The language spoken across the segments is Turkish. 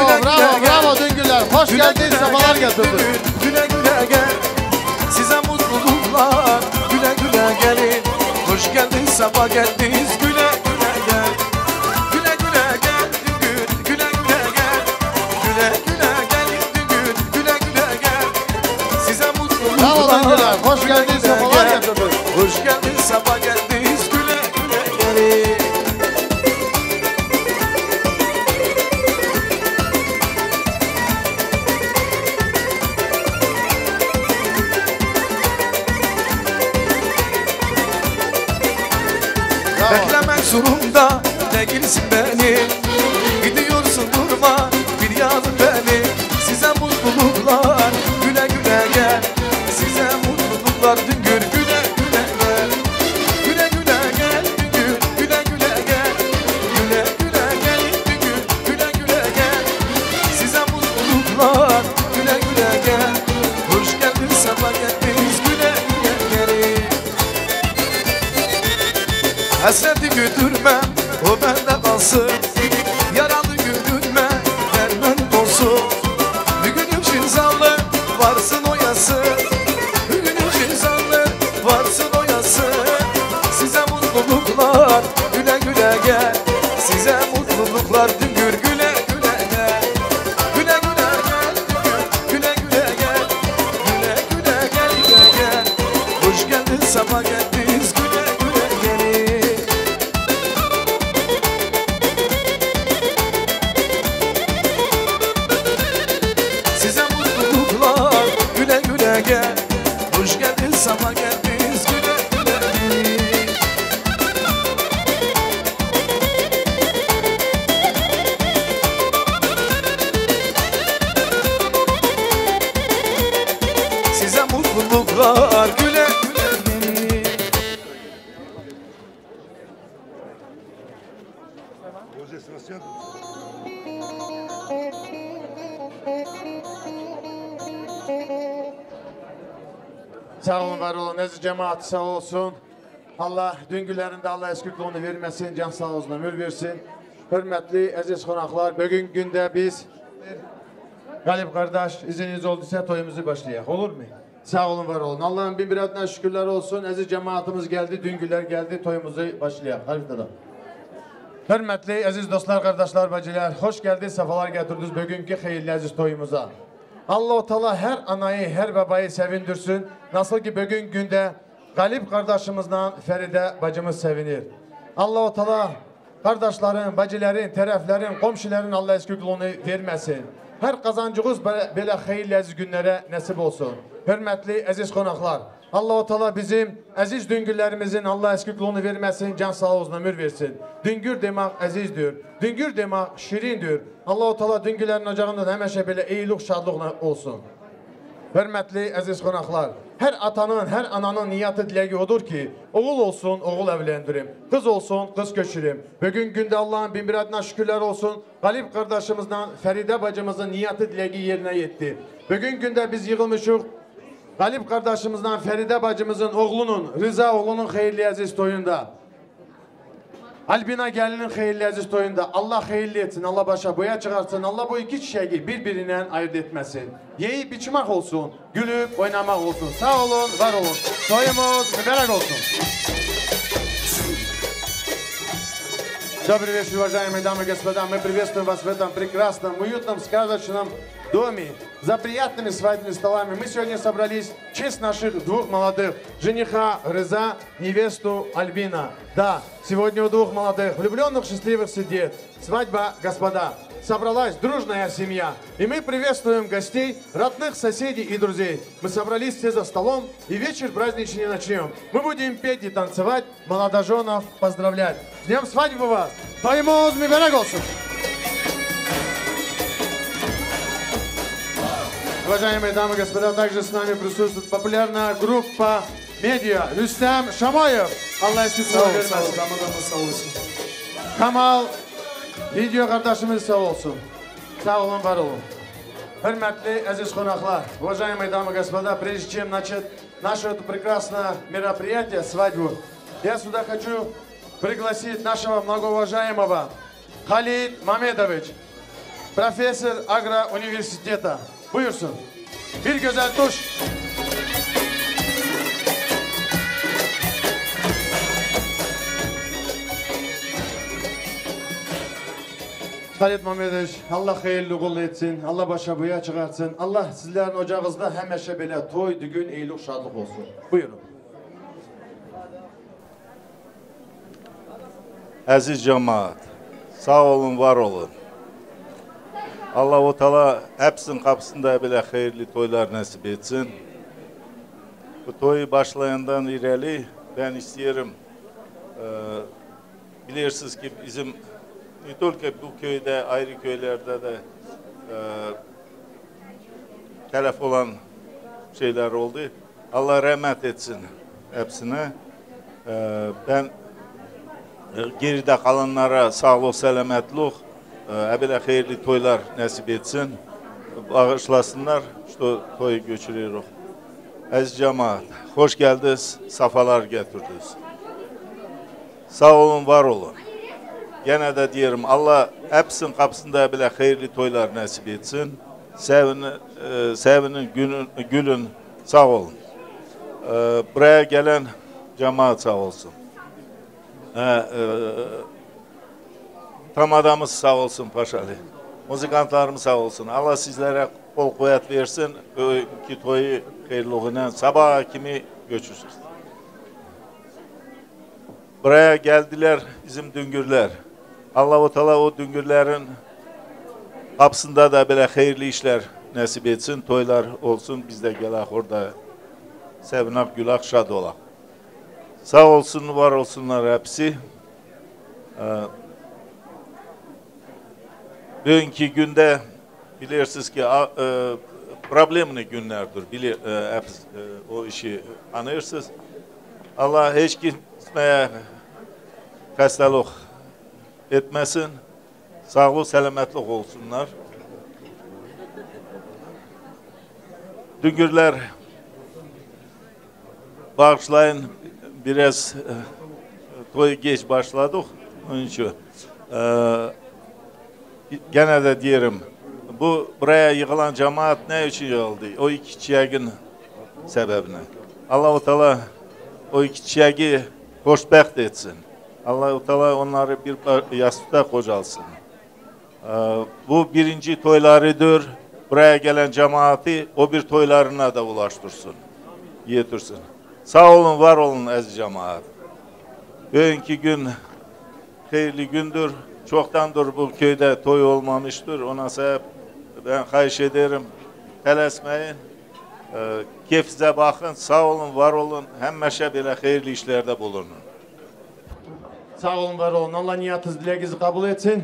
Bravo, bravo, bravo Düngüller. Hoş geldiniz, sefalar getirdiniz. Güle güle gel, size mutluluklar. Güle güle gelin, hoş geldiniz, sefa geldiniz. Güle güle gel, güle güle gel Düngül, güle güle gel. Güle güle gelin Düngül, güle güle gel. Size mutluluklar. Bravo Düngüller, hoş geldiniz, sefalar getirdiniz. Hoş geldiniz, sefa geldiniz. Güle güle gelin. Beklemek zorunda değilsin beni. Gidiyorsun durma bir yanı beni. Size mutluluklar, güle güle gel. Size mutluluklar Düngür, güle güle gel. Güle güle gel Düngür, güle güle gel. Güle güle gel Düngür, güle güle gel. Size mutluluklar, güle güle gel. Hoş geldin, sefa geldiniz, güle güle gelin. Hasreti götürme, o bende kalsın. Yaralı gülünme, derman olsun. Bugünüm şinzanlı, varsın oyasın. Bugünüm şinzanlı, varsın oyasın. Size mutluluklar, güle güle gel. Size mutluluklar Düngür, güle güle gel. Güle güle gel Düngür, güle güle gel. Güle güle gel, güle gel. Hoş geldin, sefa geldiniz, güle güle gelin. Güle güle gel, hoş geldin, sefa geldiniz, güle güle gelin. Size mutluluklar, güle güle gelin. Sağ olun, var olun. Aziz cemaat sağ olsun. Allah Düngüllerinde Allah eskikliğini vermesin, can sağ olsun, ömür versin. Hürmetli aziz konaklar, bugün günde biz Galip kardeş izniniz olduysa toyumuzu başlayalım. Olur mu? Sağ olun, var olun. Allah'ın bin bir adına şükürler olsun. Aziz cemaatimiz geldi, Düngüller geldi. Toyumuzu başlayalım. Haritada. Hürmetli aziz dostlar, kardeşler, bacılar, hoş geldiniz, sefalar getirdiniz bugünkü hayırlı aziz toyumuza. Allah-u Teala her anayı, her babayı sevindirsin. Nasıl ki bugün günde Galip kardeşimizle Feride bacımız sevinir. Allah-u Teala kardeşlerin, bacıların, tarafların, komşuların Allah eskikliğini vermesin. Her kazancımız böyle hayırlı aziz günlere nasip olsun. Hürmetli aziz konaklar, Allah-u Teala bizim aziz düngürlerimizin Allah eskikliğini vermesin, can sağ olsun, ömür versin. Düngür demek azizdir, düngür demek şirindir. Allah-u Teala düngürlerin ocağında hemeşe böyle iyilik, şadlık olsun. Hürmetli aziz konaklar, her atanın, her ananın niyatı dileği odur ki oğul olsun, oğul evlendirim, kız olsun, kız köşürüm. Bugün günde Allah'ın bin bir adına şükürler olsun. Galip kardeşimizle Feride bacımızın niyatı dileği yerine yetti. Bugün günde biz yığılmışız. Galip kardeşimizden Feride bacımızın oğlunun, Rıza oğlunun hayırlı aziz toyunda. Albina gelinin hayırlı aziz toyunda. Allah hayırlı etsin, Allah başa boya çıkarsın. Allah bu iki çiçeği birbirinden ayırt etmesin. Yiyip biçmek olsun, gülüp oynamak olsun. Sağ olun, var olun. Toyumuz mübarek olsun. Добрый вечер, уважаемые дамы и господа. Мы приветствуем вас в этом прекрасном, уютном, сказочном доме за приятными свадебными столами. Мы сегодня собрались в честь наших двух молодых. Жениха Рыза, невесту Альбина. Да, сегодня у двух молодых, влюбленных, счастливых сидит. Свадьба, господа. Собралась дружная семья. И мы приветствуем гостей, родных, соседей и друзей. Мы собрались все за столом и вечер праздничный начнем. Мы будем петь и танцевать, молодоженов поздравлять. С днем свадьбы вас! Toyumuz mübarek olsun! Уважаемые дамы и господа, также с нами присутствует популярная группа медиа Рустам Шамоев. Allah eskisinden vermesin. Kamal video kardeşimiz sağ olsun. Sağ olun, var olun. Hürmetli aziz konaklar, уважаемые дамы и господа, прежде чем начать наше это прекрасное мероприятие, свадьбу, я сюда хочу пригласить нашего многоуважаемого Халид Мамедович. Profesör Agra Üniversiteti. Buyursun. Bir güzel tuş. Halit Mehmetoviç, Allah hayırlı kul etsin, Allah başa buya çıkartsın. Allah sizlerin ocağınızda həmişə belə toy, düğün, eylik, şadlık olsun. Buyurun. Aziz cemaat, sağ olun, var olun. Allah-u Teala hepsinin kapısında belə hayırlı toylar nasip etsin. Bu toyu başlayandan ileri ben isterim. Bilirsiniz ki bizim ne только bu köyde, ayrı köylerde de telef olan şeyler oldu. Allah rahmet etsin hepsine. Ben geride kalanlara sağlık, selametlik, böyle hayırlı toylar nasip etsin. Bağışlasınlar, işte toyu göçürüyoruz. Aziz cemaat, hoş geldiniz, safalar getirdiniz. Sağ olun, var olun. Gene de diyelim, Allah hepsinin kapısında böyle hayırlı toylar nasip etsin. Sevinin, gülün, sağ olun. Buraya gelen cemaat sağ olsun. Tam adamız sağ olsun Paşalı. Müzikantlarımız sağ olsun. Allah sizlere kol kuvvet versin. Ki toyu hayırlılığına sabah kimi göçürsünüz. Buraya geldiler bizim düngürler. Allah-u Teala o düngürlerin kapısında da böyle hayırlı işler nasip etsin. Toylar olsun. Biz de gelak orada sevinak, gülak, şad olak. Sağ olsun, var olsunlar hepsi. Bugünkü günde bilirsiniz ki problemli günlerdir. O işi anlarsınız. Allah hiç kimseye hastalık etmesin. Sağlık, selametlik olsunlar. Düngürler bağışlayın, biraz toy geç başladık. Onun için gene de diyelim, buraya yığılan cemaat ne için yığıldı? O iki çiğeğin sebebine. Allah-u Teala o iki çiğeği hoşbəxt etsin. Allah-u Teala onları bir yastıkta kocalsın. Bu birinci toylarıdır. Buraya gelen cemaati o bir toylarına da ulaştırsın, yetirsin. Sağ olun, var olun aziz cemaat. Bugünkü gün hayırlı gündür. Çoktandır bu köyde toy olmamıştır. Ona sebep ben xahiş ederim. Tələsməyin. Keyfinize bakın. Sağ olun, var olun. Həmişə belə hayırlı işlerde bulunun. Sağ olun, var olun. Allah niyatınız, dileğinizi kabul etsin.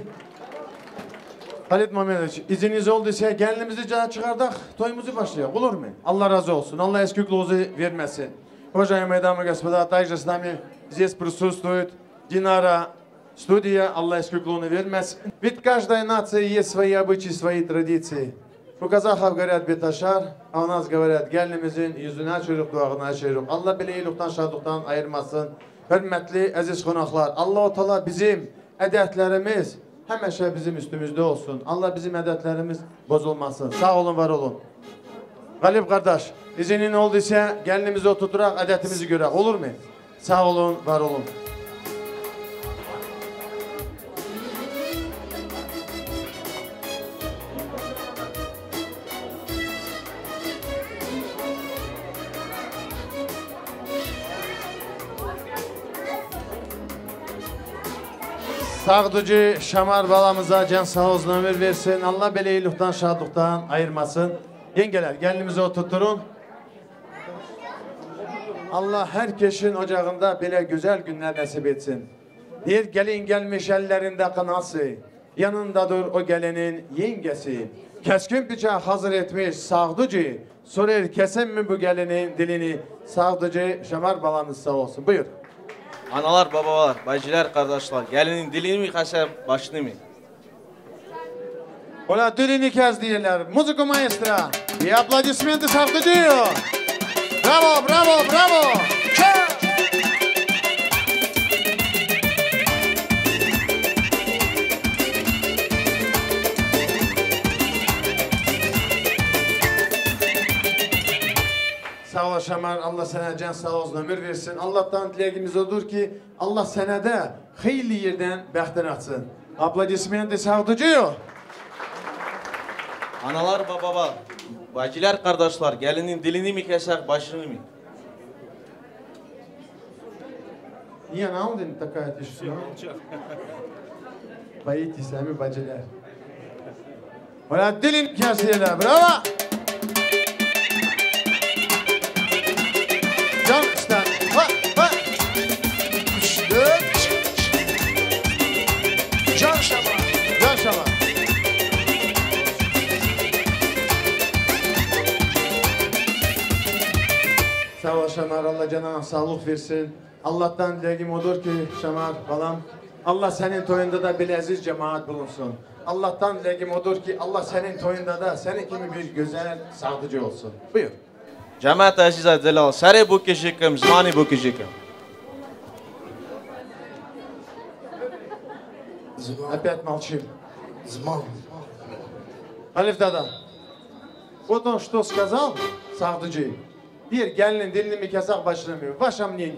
Halit Mehmetoviç, izniniz olduysa gelinimizi cana çıkardık, toyumuzu başlayalım. Olur mu? Allah razı olsun. Allah eskükluğunuzu vermesin. Уважаемые дамы и господа, также с нами здесь присутствует Динара студия. Allah eskükluğunu vermesin. Ведь каждой нации есть свои обычаи, свои традиции. У казахов говорят беташар, а у нас говорят gelinimizin yüzünü açıyoruz, duağını açıyoruz. Allah bile iyilikten, şadlıktan ayırmasın. Hürmetli, aziz konaklar, Allah-u Teala bizim edetlerimiz həmişə bizim üstümüzde olsun. Allah bizim edetlerimiz bozulmasın. Sağ olun, var olun. Galip kardeş, izinin olduysa gelinimizi oturtarak adetimizi görək. Olur mu? Sağ olun, var olun. Sağducu Şamar balamıza can sağ olsun, ömür versin. Allah belə iyilikten, şadlıktan ayırmasın. Yengeler, gelinimizi oturturun. Allah herkesin ocağında belə güzel günler nasip etsin. Bir gelin gelmiş ellerinde kınası, yanındadır o gelinin yengesi. Keskin bıçağı hazır etmiş sağducu, sorar kesin mi bu gelinin dilini? Sağducu Şamar balamız sağ olsun. Buyur. Analar, babalar, bacılar, kardeşler, gelinin dilini mi kaşar, başını mı? Ola dilini kes diyorlar. Müzik maestra. Bir aplodismenti Sağducu'yu. Bravo, bravo, bravo. ol Şamar. Allah sana can sağ olsun, ömür versin. Allah'tan dileğimiz odur ki Allah sana da hayırlı yerden bəxtin açsın. Aplodisment sağducuyor. Analar, babalar, bacılar, kardeşler, gelinin dilini mi kesek, başını mı? Niye ne aldın takayet işi? Bayit İslami bacılar. Ola dilin kesiyle, bravo. Can üstten, ha, ha. Can Şamar. Can Şamar. Sağ ol Şamar, Allah canına sağlık versin. Allah'tan dileğim odur ki Şamar balam, Allah senin toyunda da bir aziz cemaat bulunsun. Allah'tan dileğim odur ki Allah senin toyunda da senin gibi bir güzel sadıcı olsun. Buyur. Cemaat aziz Celal, sari bu kişikim, zmani bu kişikim. Опять молчим. Зман. Alif dada. Вот он что сказал, sadıcı. Bir gelinin dilini mi kesak başlamıyor. Başam niye?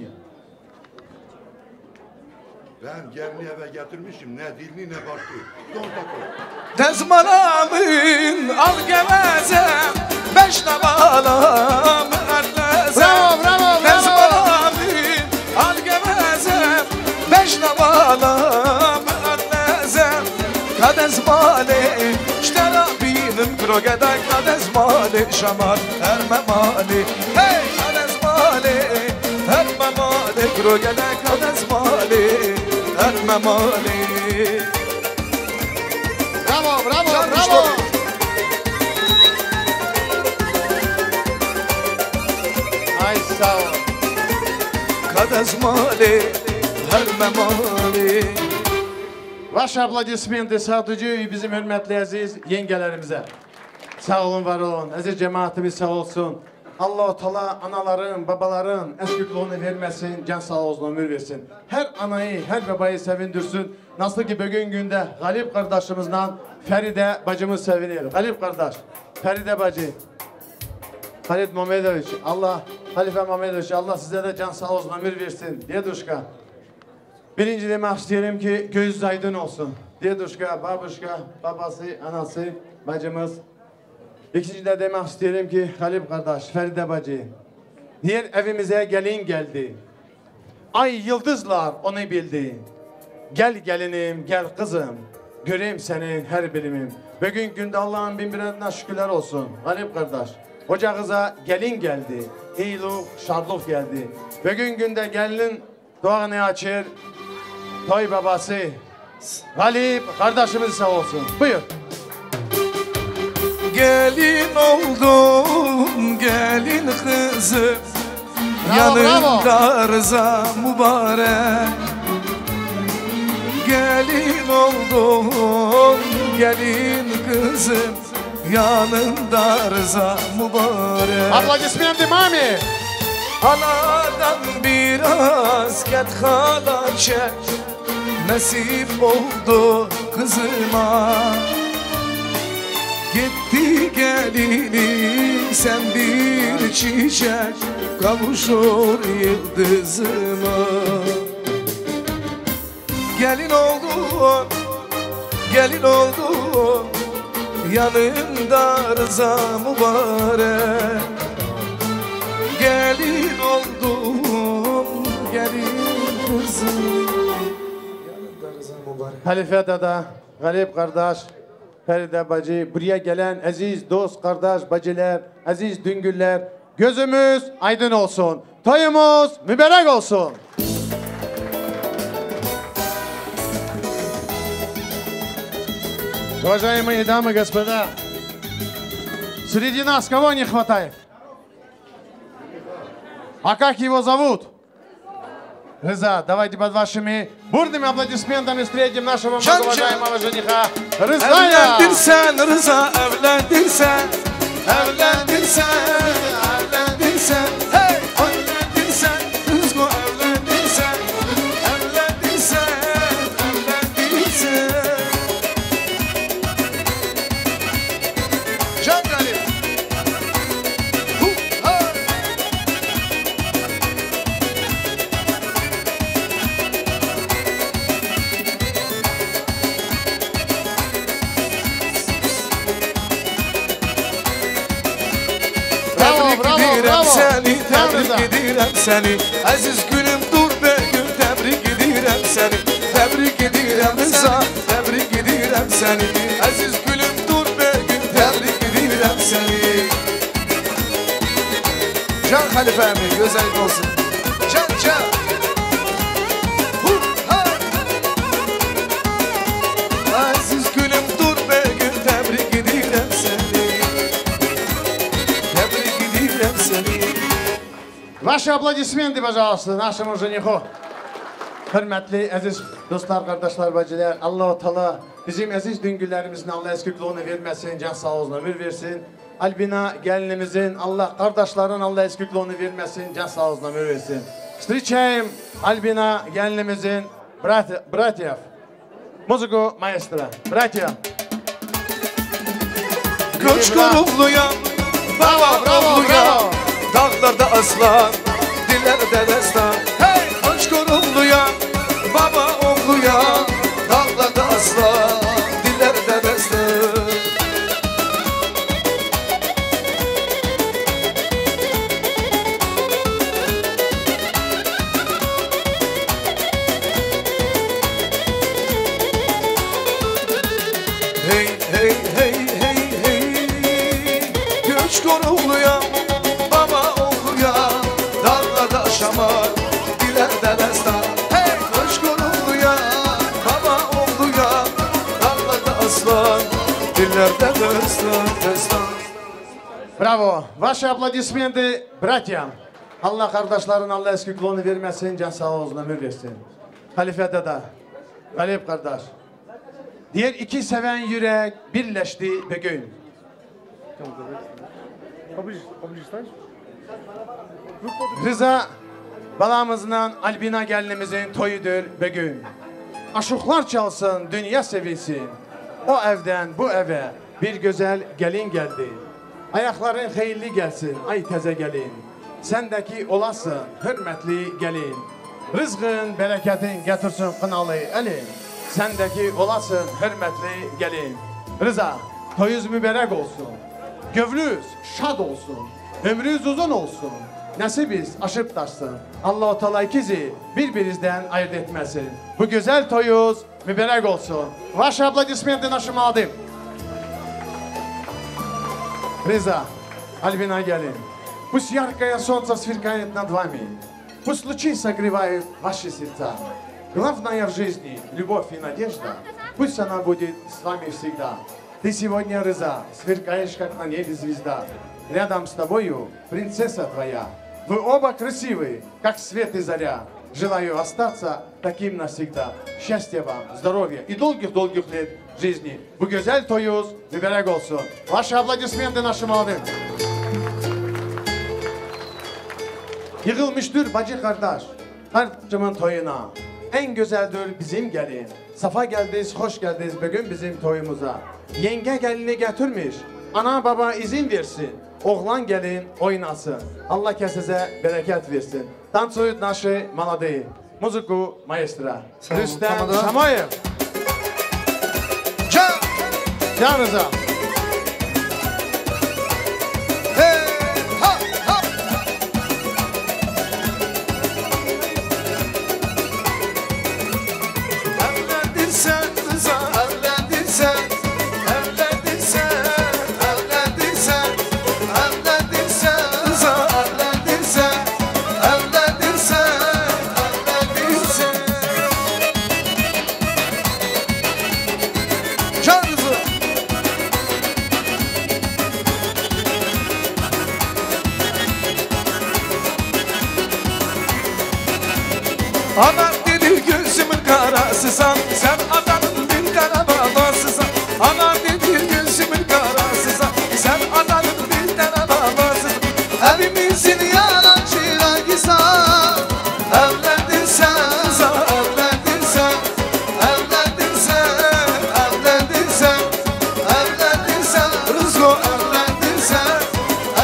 Ben gelini eve getirmişim. Ne dilini ne baktı. Don takı. Dezmanamın al gevezem, beş nabalam erlezem. Bravo, bravo, bravo. Dezmanamın al gevezem, beş nabalam erlezem. Kadezmali, iştera binim krogeda, kadezmali, şamar ermemali. Hey, kadezmali, ermemali, krogeda, kadezmali, ermemali. Bravo, bravo, bravo. Ay sağ ol. Kadezmali, ermemali. Vaş aplodismenti sadıcı bizim hürmetli aziz yengelerimize. Sağ olun, var olun. Aziz cemaatimiz sağ olsun. Allah-u Teala anaların, babaların eskürtlüğünü vermesin, can sağ olsun, ömür versin. Her anayı, her babayı sevindirsin. Nasıl ki bugün günde Galip kardeşimizle Feride bacımız sevinir. Galip kardeş, Feride bacı. Halit Mehmedoviç, Allah, Halife Mehmedoviç, Allah size de can sağ olsun, ömür versin. Deduşka. Birinci demek isterim ki gözünüz aydın olsun. Deduşka, babuşka, babası, anası, bacımız. İkinci de demek isterim ki Halip kardeş, Feride bacı. Diğer evimize gelin geldi. Ay yıldızlar onu bildi. Gel gelinim, gel kızım. Göreyim senin her birimim. Bugün günde Allah'ın bin birine şükürler olsun. Halip kardeş, ocağınıza gelin geldi. İyilik, şadlık geldi. Bugün günde gelinin doğanı açır. Toy babası. Halip kardeşimiz sağ olsun. Buyur. Gelin oldum, gelin kızım. Bravo, Yanımda Rıza mübarek. Gelin oldum, gelin kızım. Yanımda Rıza mübarek. Aplodismenti mami. Anadan biraz ket hala çek. Nasip oldu kızıma. Gitti gelinim sen bir çiçek, kavuşur yıldızıma. Gelin oldum, gelin oldum, yanımda Rıza mübarek. Gelin oldum, gelin kızım, yanımda Rıza mübarek. Halife dada, Galip kardeş, Feride bacı, buraya gelen aziz dost, kardeş, bacılar, aziz düngüller, gözümüz aydın olsun, toyumuz mübarek olsun. Уважаемые дамы и господа, среди нас кого не хватает? А как его зовут? Рыза, давайте под вашими бурными аплодисментами встретим нашего многоуважаемого жениха Рызая! Evlendirsen Rıza, evlendirsen, evlendirsen, evlendirsen, hey! Evlendirsen, Rızko evlendirsen, evlendirsen, evlendirsen. Can Galip. edirəm bravo. səni, Təbrik təbrik edirəm səni. Əziz gülüm dur bugün, təbrik edirəm səni. Təbrik edirəm Rıza, təbrik edirəm səni. Əziz gülüm dur bugün, təbrik edirəm səni. Can Xəlifə əmi, gözəl olsun. Can, can. Aziz gülüm dur bugün, təbrik edirəm səni. Təbrik edirəm səni. Ваши аплодисменты, пожалуйста, нашему жениху. Hürmetli, aziz dostlar, kardeşler, bacılar, Allah-u Teala bizim aziz düngüllerimizin Allah eskikliğini vermesin, can sağ olsun, ömür versin. Albina gelinimizin, Allah kardeşlerin Allah eskikliğini vermesin, can sağ olsun, ömür versin. Встречаем Albina gelinimizin bratьев. Музыку маэстро. Братья. Göç korumluyam, Bravo, bravo, bravo. dağlarda aslan, dillerde destan. Hey! Göç korumluyam, baba oğluyam, dağlarda aslan, dillerde destan. Hey hey hey hey hey, göç korumluyam, baba oğluyam, dağlarda şamar, dillerde destan. Hey, göç korumluyam, baba oğluyam, dağlarda aslan, dillerde destan, destan. Bravo. Ваши аплодисменты братьям. Allah kardeşlerin Allah eskikliğini vermesin, can sağ olsun, ömür versin. Halife dede, Galip kardeş. Diğer iki seven yürek birleşti bugün. Rıza balamızla Albina gelinimizin toyudur bugün. Aşıklar çalsın, dünya sevilsin. O evden bu eve bir güzel gelin geldi. Ayakların hayırlı gelsin, ay teze gelin. Sendeki olasın, hürmetli gelin. Rızkın, bereketin getirsin kınalı elin. Sendeki olasın, hürmetli gelin. Rıza, toyuz mübarek olsun. Gövlüz şad olsun. Ömrünüz uzun olsun. Nasibiz aşıp taşsın. Allah-u Teala ikizi birbirinizden ayırt etmesin. Bu güzel toyuz mübarek olsun. Ваши аплодисменты нашим молодым. Рыза, Альбина gelin. Пусть яркое солнце сверкает над вами. Пусть лучи согревают ваши сердца. Главное в жизни – любовь и надежда. Пусть она будет с вами всегда. Ты сегодня, Рыза, сверкаешь, как на небе звезда. Рядом с тобою принцесса твоя. Вы оба красивы, как свет и заря. Желаю остаться таким навсегда. Счастья вам, здоровья и долгих-долгих лет жизни. Bu güzel toyuz mübarek olsun. Ваши аплодисменты нашим молодым. Yığılmıştır bacı kardeş, harcımın toyuna. En güzeldir bizim gelin. Safa geldiniz, hoş geldiniz bugün bizim toyumuza. Yenge gelini getirmiş, ana baba izin versin. Oğlan gelin oynasın. Allah size bereket versin. Tansuют наши молодые. Музыку маэстро. Rüstem Şamayev. Can Rıza. Aman dedi gözümün karasısan, sen adanın bir tane babasısan. Aman dedi gözümün karasısan, sen adanın bir tane babasısan. Evimizin yanan çırağısan, evlendin sen, evlendin sen, evlendin sen, evlendin sen, evlendin sen. Rızko evlendin sen,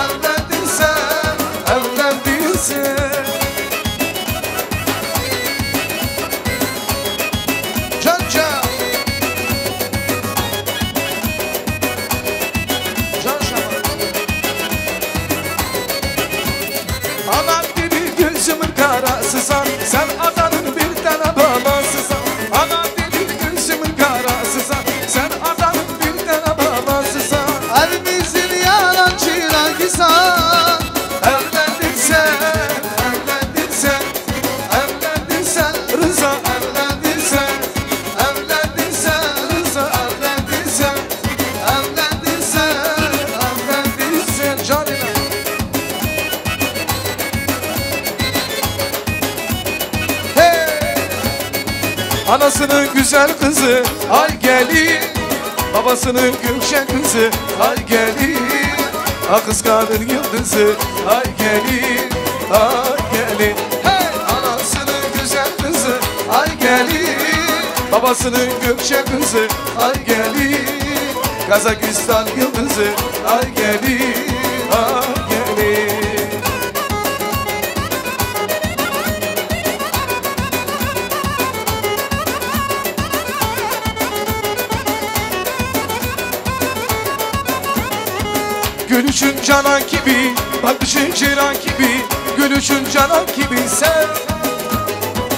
evlendin sen, evlendin sen. Cha-cha. insan Evlendiysen, evlendiysen Evlendiysen Rıza evlendiysen Evlendiysen Rıza evlendiysen Evlendiysen, evlendiysen Canime Anasının güzel kızı ay gelin Babasının gülşen kızı ay gelin Ah kıskanır yıldızı ay gelin ay gelin Hey! Anasının güzel kızı ay gelin Babasının gülşen kızı ay gelin Kazakistan yıldızı ay gelin ay gelin Gülüşün canan gibi, bakışın çıran gibi Gülüşün canan gibi sen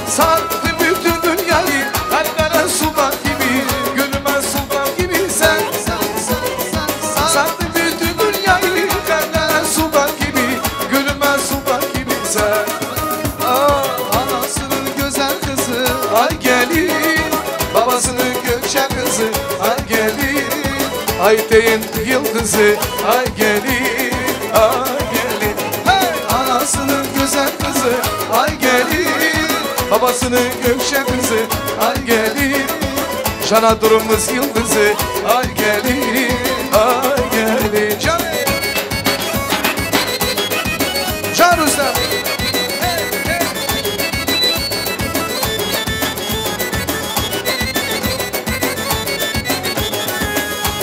Sardı bütün dünyayı, kalplere sultan gibi Gülüme sultan gibi sen Sardı bütün dünyayı, kalplere sultan gibi Gülüme sultan gibi sen Anasının güzel kızı, ay gelin Babasının gökşen kızı, ay gelin Ayteyin yıldızı ay gelin ay gelin Hey! Anasının güzel kızı ay gelin Babasının gökşen kızı ay gelin Cana durumuz yıldızı ay gelin ay gelin Can Can Usta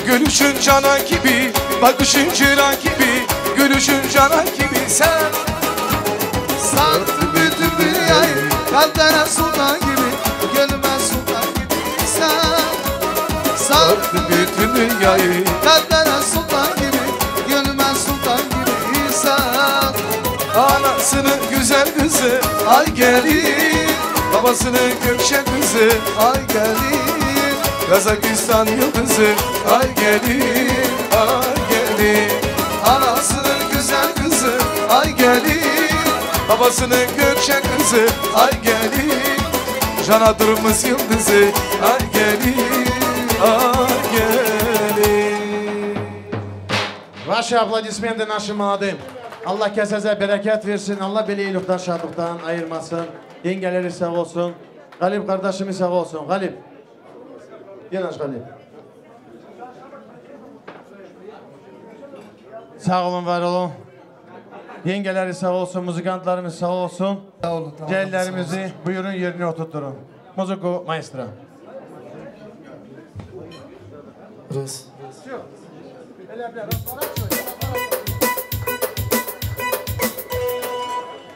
Gülüşün canan gibi, bakışın çıran gibi Gülüşün canan gibi sen Sardı bütün dünyayı, kalplere sultan gibi Gönlüme sultan gibi sen Sardı bütün dünyayı, kalplere sultan gibi Gönlüme sultan gibi sen Anasının güzel kızı, ay gelin Babasının gökşen kızı, ay gelin Kazakistan yıldızı ay gelin ay gelin Anasının güzel kızı ay gelin Babasının gökşen kızı ay gelin Cana durumuz yıldızı ay gelin ay gelin Ваши аплодисменты нашим молодым. Allah kesese bereket versin. Allah beli iyilikten, şadlıktan ayırmasın. Yengeleri sağ olsun. Galip kardeşimiz sağ olsun. Galip. Yanaş Galip. Sağ olun, var olun. Yengeleri sağ olsun, muzikantlarımız sağ olsun. Sağ olun. Cellerimizi buyurun yerine oturtturun. Muziku maestro. Rus.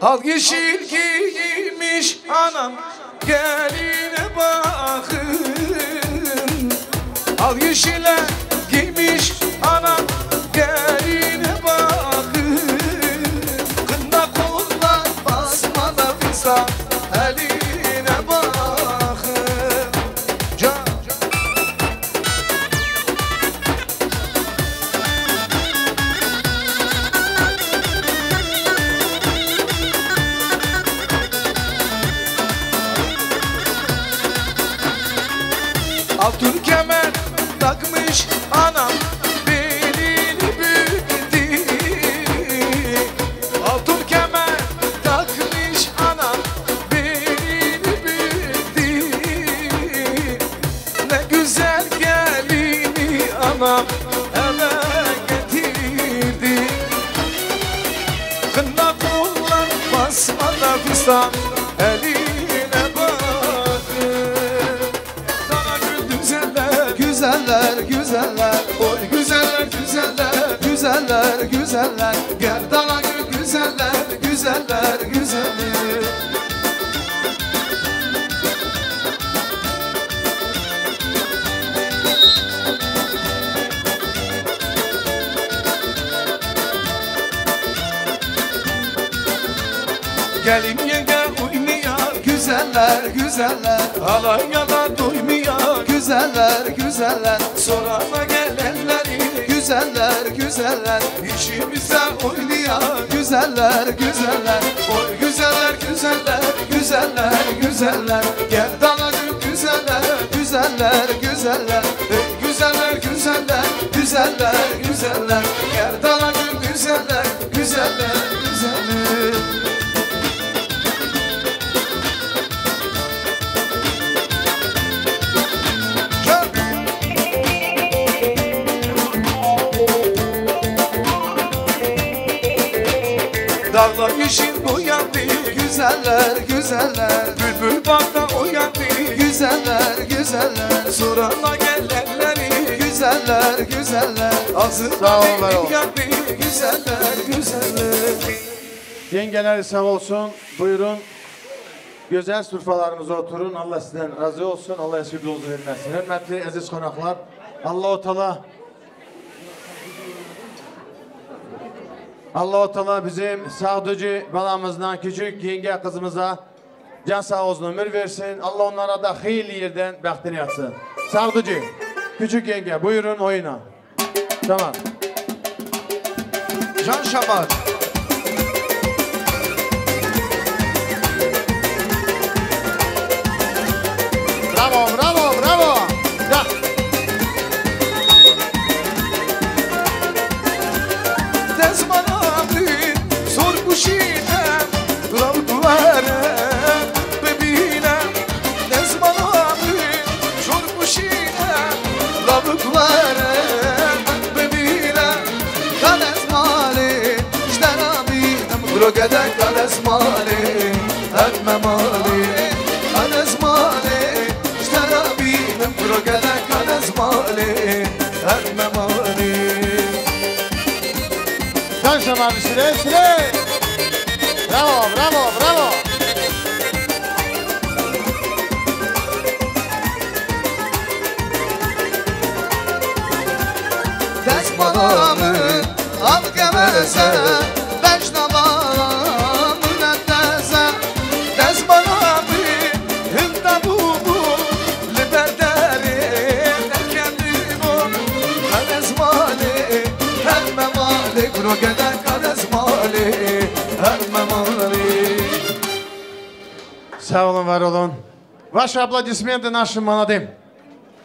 Al yeşil giymiş anam geline bakın Al yeşile giymiş anam geline bakın Kında kollar basmadan insan eline bakın Can Altın kemer takmış anam belini büktü Altın kemer takmış anam belini büktü Ne güzel gelini anam eve getirdi Kına kollar basmadan fistan eline bakın Güzeller, güzeller, oy güzeller, güzeller, güzeller, güzeller Gerdana gül güzeller, güzeller, güzeller Gelin yenge uymuyor, güzeller, güzeller Alanya'da duymuyor, güzeller, güzeller Sorana gelenleri, güzeller güzeller güzeller İçimizde oynayan güzeller güzeller Oy güzeller güzeller güzeller güzeller Gerdanacım güzeller güzeller güzeller Güzeller güzeller güzeller güzeller Gerdanacım güzeller güzeller güzeller Dağlar yeşil boyandı güzeller güzeller Bülbül bakta uyandı güzeller güzeller Sorarla gelenleri güzeller güzeller Ağzında bir yandı güzeller güzeller Yengeler sağ olsun. Buyurun. Güzel sürfalarımıza oturun. Allah sizden razı olsun. Allah eski yolunuzu vermesin. Hürmetli aziz konaklar. Allah-u Teala bizim sağducu balamızdan küçük yenge kızımıza can sağ olsun ömür versin. Allah onlara da hayırlı yerden bəxtini yatsın. Sağducu, küçük yenge buyurun oyuna. Tamam. Can Şamar Bravo, bravo, bravo. Ya. Dezmanamı sormuş idem Lavuklara bebinem Dezmanamı sormuş idem Lavuklara bebinem Kadezmali İşten abinem Krokeden kadezmali Etmemali Kadezmali İşten abinem Krokeden kadezmali Etmemali Can Şamar Süle, Süle. Bravo, bravo, bravo. Dezmanamı al gemeze Beşnavam müneddeze Dezmanamı hümda bu Liberderi derkendi bu Kadezmali Hemme mali Krokeden kadezmali Hemme mali Sağ olun, var olun. Ваши аплодисменты нашим молодым.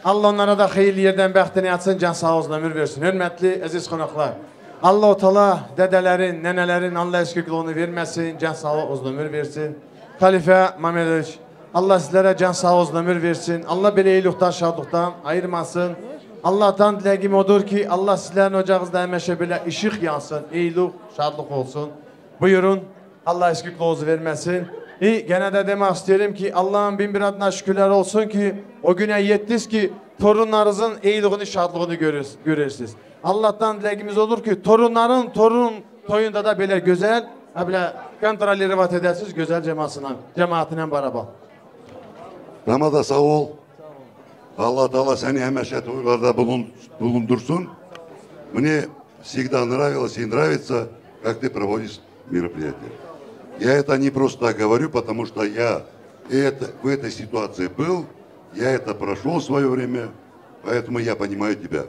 Allah onlara da hayırlı yerden bəxtini yatsın, can sağ olsun, ömür versin. Hürmetli, aziz konaklar. Allah-u Teala dedelerin, nenelerin Allah eşkikliğini vermesin, can sağ olsun, ömür versin. Halife Mamedoviç, Allah sizlere can sağ olsun, ömür versin. Allah beni iyilikten, şadlıktan ayırmasın. Allah'tan dileğim odur ki Allah sizlerin ocağınızda hemeşe böyle ışık yansın, iyilik, şadlık olsun. Buyurun, Allah eşkikliğinizi vermesin. Gene de demek isterim ki Allah'ın bin bir adına şükürler olsun ki o güne yettiniz ki torunlarınızın iyiliğini, şadlığını görürsünüz. Allah'tan dileğimiz olur ki torun toyunda da böyle güzel, böyle kontrolü rivat edersiniz güzel cemaatine beraber. Ramada sağ ol. Allah Teala seni hemeşe toylarda bulundursun. Мне всегда нравилось и нравится, как ты проводишь мероприятия. Я это не просто так говорю, потому что я в этой ситуации был, я это прошел в свое время, поэтому я понимаю тебя.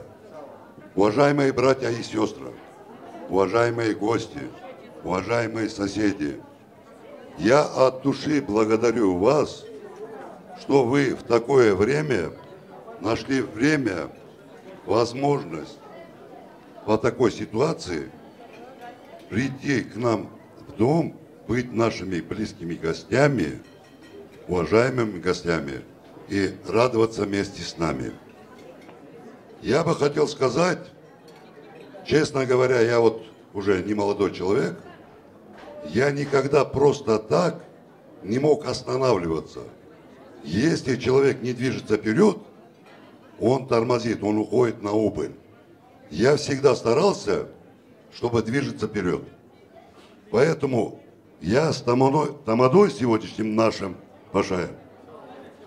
Уважаемые братья и сестры, уважаемые гости, уважаемые соседи, я от души благодарю вас, что вы в такое время нашли время, возможность по такой ситуации прийти к нам в дом, быть нашими близкими гостями, уважаемыми гостями и радоваться вместе с нами. Я бы хотел сказать, честно говоря, я вот уже не молодой человек, я никогда просто так не мог останавливаться. Если человек не движется вперед, он тормозит, он уходит на убыль. Я всегда старался, чтобы движется вперед. Поэтому я с тамадой сегодняшним нашим Пашаем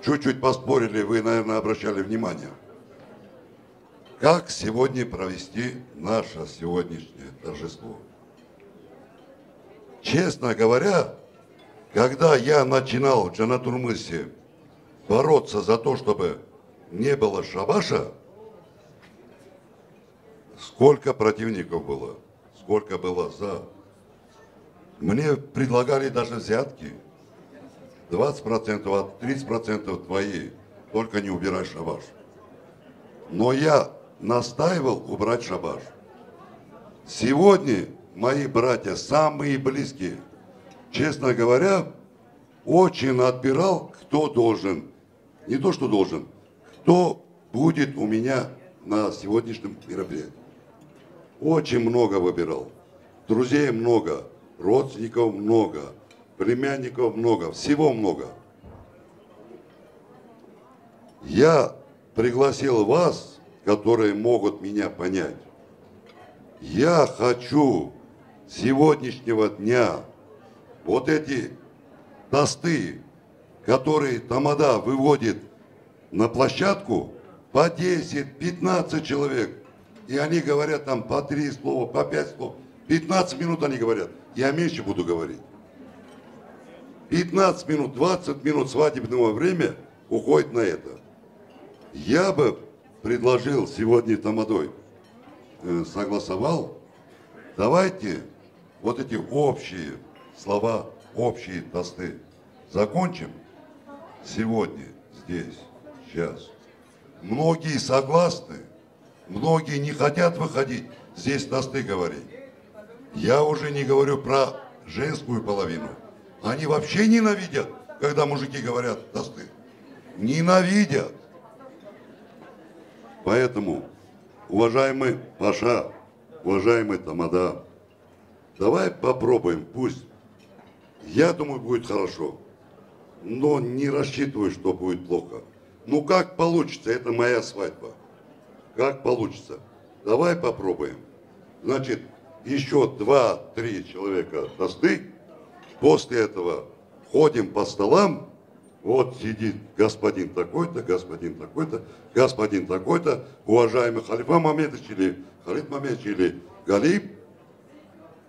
чуть-чуть поспорили, вы, наверное, обращали внимание. Как сегодня провести наше сегодняшнее торжество? Честно говоря, когда я начинал в Джанатурмысе бороться за то, чтобы не было шабаша, сколько противников было, сколько было за. Мне предлагали даже взятки. 20%, 30% твои, только не убирай шабаш. Но я настаивал убрать шабаш. Сегодня мои братья, самые близкие, честно говоря, очень отбирал, кто должен, не то что должен, кто будет у меня на сегодняшнем мероприятии. Очень много выбирал. Друзей много, родственников много, племянников много, всего много. Я пригласил вас, которые могут меня понять. Я хочу с сегодняшнего дня вот эти тосты, которые тамада выводит на площадку, по 10-15 человек, и они говорят там по 3 слова, по 5 слов, 15 минут они говорят, я меньше буду говорить. 15 минут, 20 минут свадебного времени уходит на это. Я бы предложил сегодня тамадой, согласовал, давайте вот эти общие слова, общие тосты закончим сегодня, здесь, сейчас. Многие согласны, многие не хотят выходить, здесь тосты говорить. Я уже не говорю про женскую половину. Они вообще ненавидят, когда мужики говорят тосты. Ненавидят. Поэтому, уважаемый Паша, уважаемый Тамада, давай попробуем, пусть, я думаю, будет хорошо, но не рассчитывай, что будет плохо. Ну как получится, это моя свадьба. Как получится. Давай попробуем. Значит, еще 2-3 человека тосты. После этого ходим по столам. Вот сидит господин такой-то, господин такой-то, господин такой-то, уважаемый Халифа Мамедович или Халид Мамедович или Галиб.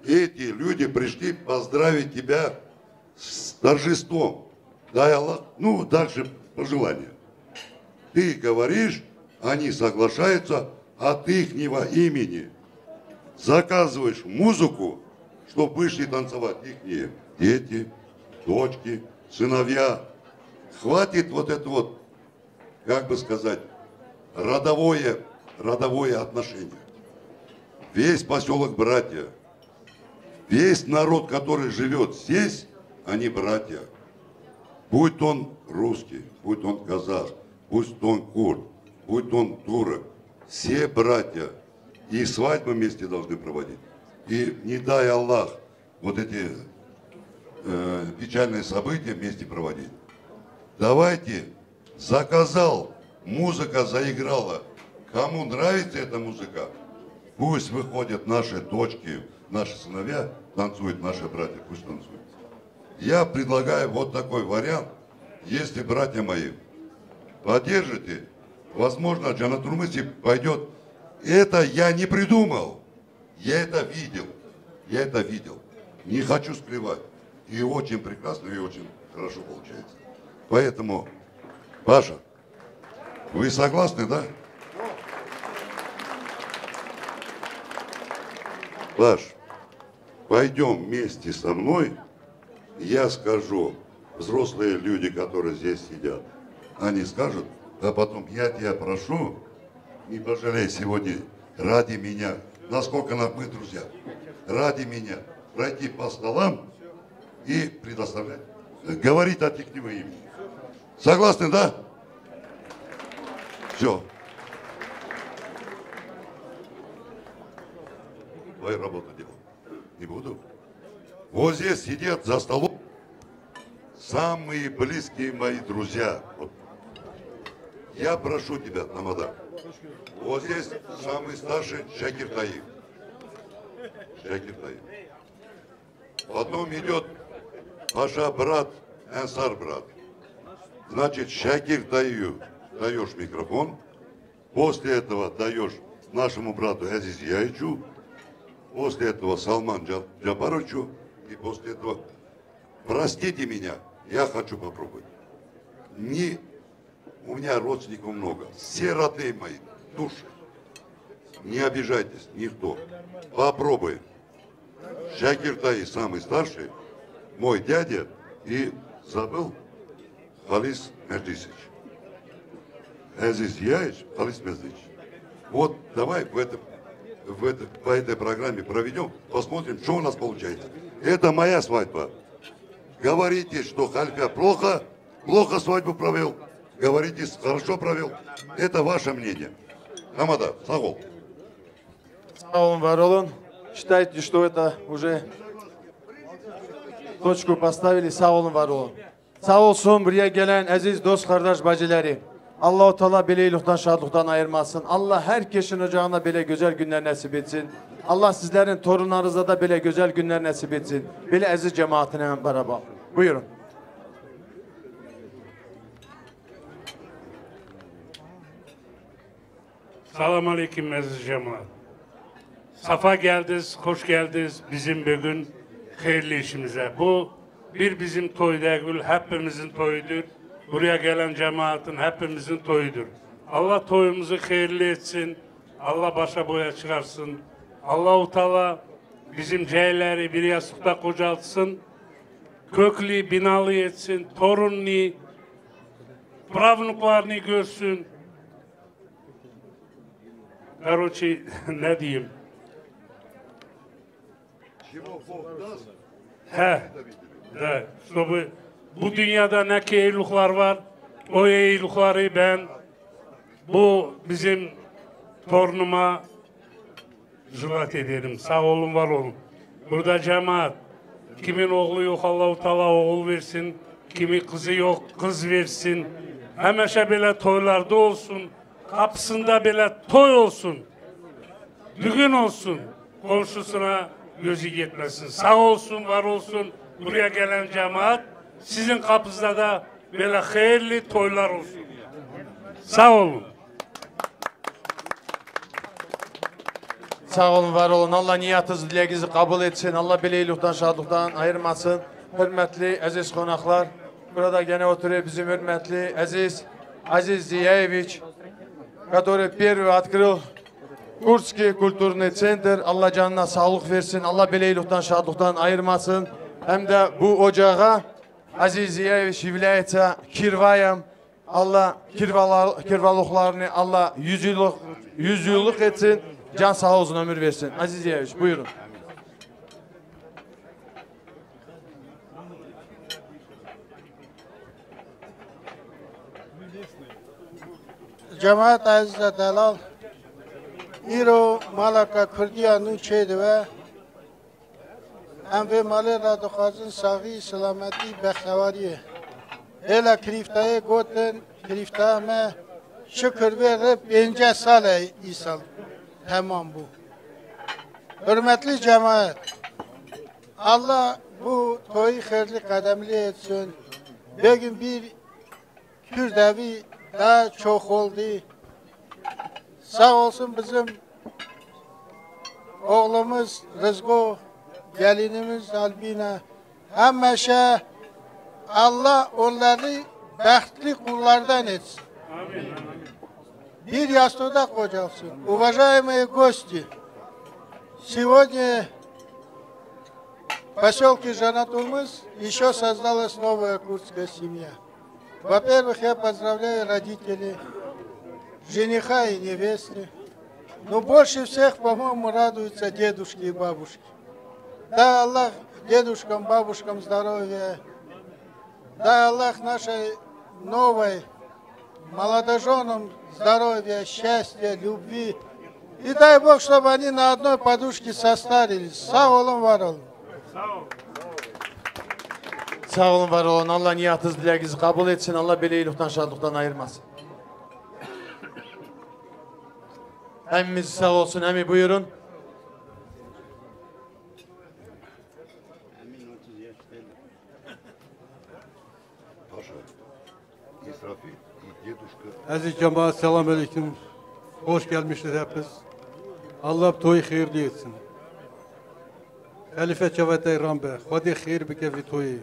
Эти люди пришли поздравить тебя с торжеством. Дай Аллах, ну дальше пожелания. Ты говоришь, они соглашаются от ихнего имени. Заказываешь музыку, чтобы вышли танцевать ихние дети, дочки, сыновья. Хватит вот это вот, как бы сказать, родовое отношение. Весь поселок братья, весь народ, который живет здесь, они братья. Будь он русский, будь он казах, будь он курд, будь он турок, все братья. И свадьбы вместе должны проводить. И не дай Аллах вот эти печальные события вместе проводить. Давайте, заказал, музыка заиграла. Кому нравится эта музыка, пусть выходят наши дочки, наши сыновья, танцуют наши братья, пусть танцуют. Я предлагаю вот такой вариант, если, братья мои, поддержите, возможно, Джанатурмыси пойдет. Это я не придумал, я это видел, не хочу скрывать. И очень прекрасно, и очень хорошо получается. Поэтому, Паша, вы согласны, да? Паш, пойдем вместе со мной, я скажу, взрослые люди, которые здесь сидят, они скажут, а потом я тебя прошу, не пожалей сегодня ради меня, насколько мы друзья, ради меня пройти по столам и предоставлять, говорить от ихнего имени. Согласны, да? Все. Твою работу делал. Не буду. Вот здесь сидят за столом самые близкие мои друзья. Вот. Я прошу тебя, Тамада. Вот здесь самый старший Шакир Таиб. Шакир Таиб. Потом идет Паша брат, Ансар брат. Значит, Шакир Таибу даешь микрофон. После этого даешь нашему брату Азиз Яичу. После этого Салман Джабаровичу. И после этого, простите меня, я хочу попробовать. У меня родственников много. Все родные мои, души. не обижайтесь, никто. Попробуем. Шакир Таи самый старший, мой дядя и забыл Халис Меджисович. Азиз Яич, Халис Меджисович. Вот давай по этой программе проведем, посмотрим, что у нас получается. Это моя свадьба. Говорите, что Хальфа плохо свадьбу провел. Говорите, хорошо провел. Это ваше мнение. Хамада, Сагол. Sağ olun, var olun. Считайте, что это уже точку поставили. Sağ olun, var olun. Sağ olsun buraya gelen aziz dost, kardeş, bacıları. Allah-u Teala bileylikten, şadlıktan ayırmasın. Allah herkesin ocağına böyle güzel günler nasip etsin. Allah sizlerin torunlarınıza da böyle güzel günler nasip etsin. Böyle aziz cemaatine beraber. Buyurun. Salam aleyküm aziz cemaat. Safa geldiniz, hoş geldiniz bizim bugün hayırlı işimize. Bu bir bizim toy değil, hepimizin toyudur. Buraya gelen cemaatin hepimizin toyudur. Allah toyumuzu hayırlı etsin. Allah başa boya çıkarsın. Allah-u Teala bizim ceyleri bir yastıkta kocaltsın. Köklü, binalı etsin. Torunlu, pravnuklarını görsün. Короче, ne diyeyim? Да, чтобы bu dünyada ne ki iyilikler var, o iyilikleri ben bu bizim torunuma zıvat ederim. Sağ olun, var olun. Burada cemaat, kimin oğlu yok Allah-u Teala oğul versin, kimin kızı yok kız versin. Hemeşe böyle toylarda olsun, kapısında böyle toy olsun, düğün olsun, komşusuna gözü gitmesin. Sağ olsun, var olsun. Buraya gelen cemaat, sizin kapınızda da böyle hayırlı toylar olsun. Sağ olun. Sağ olun, var olun. Allah niyatınızı, dileğinizi kabul etsin. Allah bileylikten, şadlıktan ayırmasın. Hürmetli, aziz konaklar. Burada gene oturuyor bizim hürmetli, Aziz Ziyaevich, который первый открыл Kurski Kulturный Центр. Allah canına sağlık versin. Allah bileylikten, şadlıktan ayırmasın. Hem de bu ocağa Aziz Ziyaevich является kirvayam. Allah kirvalıklarını Allah yüzyıllık etsin. Can sağ olsun, ömür versin. Aziz Ziyaevich, buyurun. Cemaat aziz dalal, İro malaka Kürdiyan'ın şeydi ve hem ve malı radokazın sağı selameti bekhtevariye. Ela kriftaya goten kriftame şükür ve bence sale isal. Tamam bu. Hürmetli cemaat, Allah bu toyu hayırlı kademli etsin. Bugün bir Kürdevi daha çok oldu. Sağ olsun bizim oğlumuz Rızgo, gelinimiz Albina. Hemeşe Allah onları bəxtli kullardan etsin. Bir yastığa kocalsın. Уважаемые гости, сегодня в поселке Жанатулмыс еще создалась новая курдская семья. Во-первых, я поздравляю родителей, жениха и невесты. Но больше всех, по-моему, радуются дедушки и бабушки. Дай Аллах дедушкам, бабушкам здоровья. Дай Аллах нашей новой молодоженам здоровья, счастья, любви. И дай Бог, чтобы они на одной подушке состарились. Sağ olun, var olun. Sağ olun, var olun. Allah niyatınız, dileğinizi kabul etsin. Allah beleylikten, şadlıktan ayırmasın. Emmimiz sağ olsun. Emmi buyurun. Aziz cemaat, selamünaleyküm. Hoş gelmişsiniz hepiniz. Allah toyu hayırlı etsin. Halife Çavatay Rambe, Khadi hayır bikevi toyu.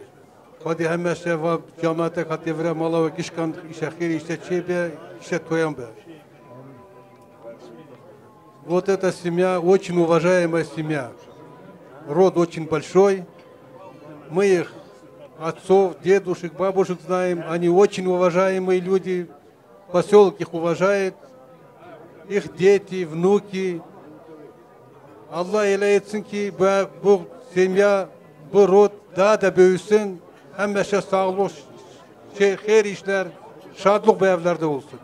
Khadi hemşe ve cemaate kativre mala ve kişkan işe hayır işte çiğbe işte toyan be. Вот эта семья, очень уважаемая семья. Род очень большой. Мы их отцов, дедушек, бабушек знаем. Они очень уважаемые люди. Поселок их уважает. Их дети, внуки. Allah elə etsin ki, bu semya, bu rod daha da büyüsün. Həmişə sağlıq, xeyir işlər, şadlıq bu evlerde olsun.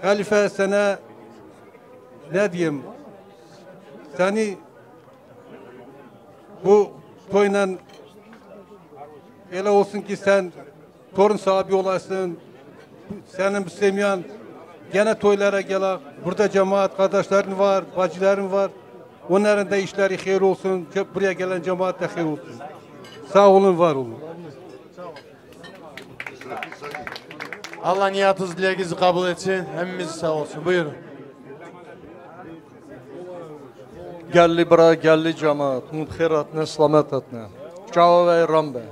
Halife sana ne diyeyim? Seni bu toyla elə olsun ki sen torun sahibi olasın. Senin semyan gene toylara gel. Burada cemaat kardeşlerin var, bacıların var. Onların da işleri hayır olsun. Buraya gelen cemaat da hayır olsun. Sağ olun, var olun. Allah niyatınız, dileğinizi kabul etsin. Hemimiz sağ olsun. Buyurun. Gəlli bura, gəlli cəmaat, xeyratına, səlamətlərinə. Cava və İran bəy.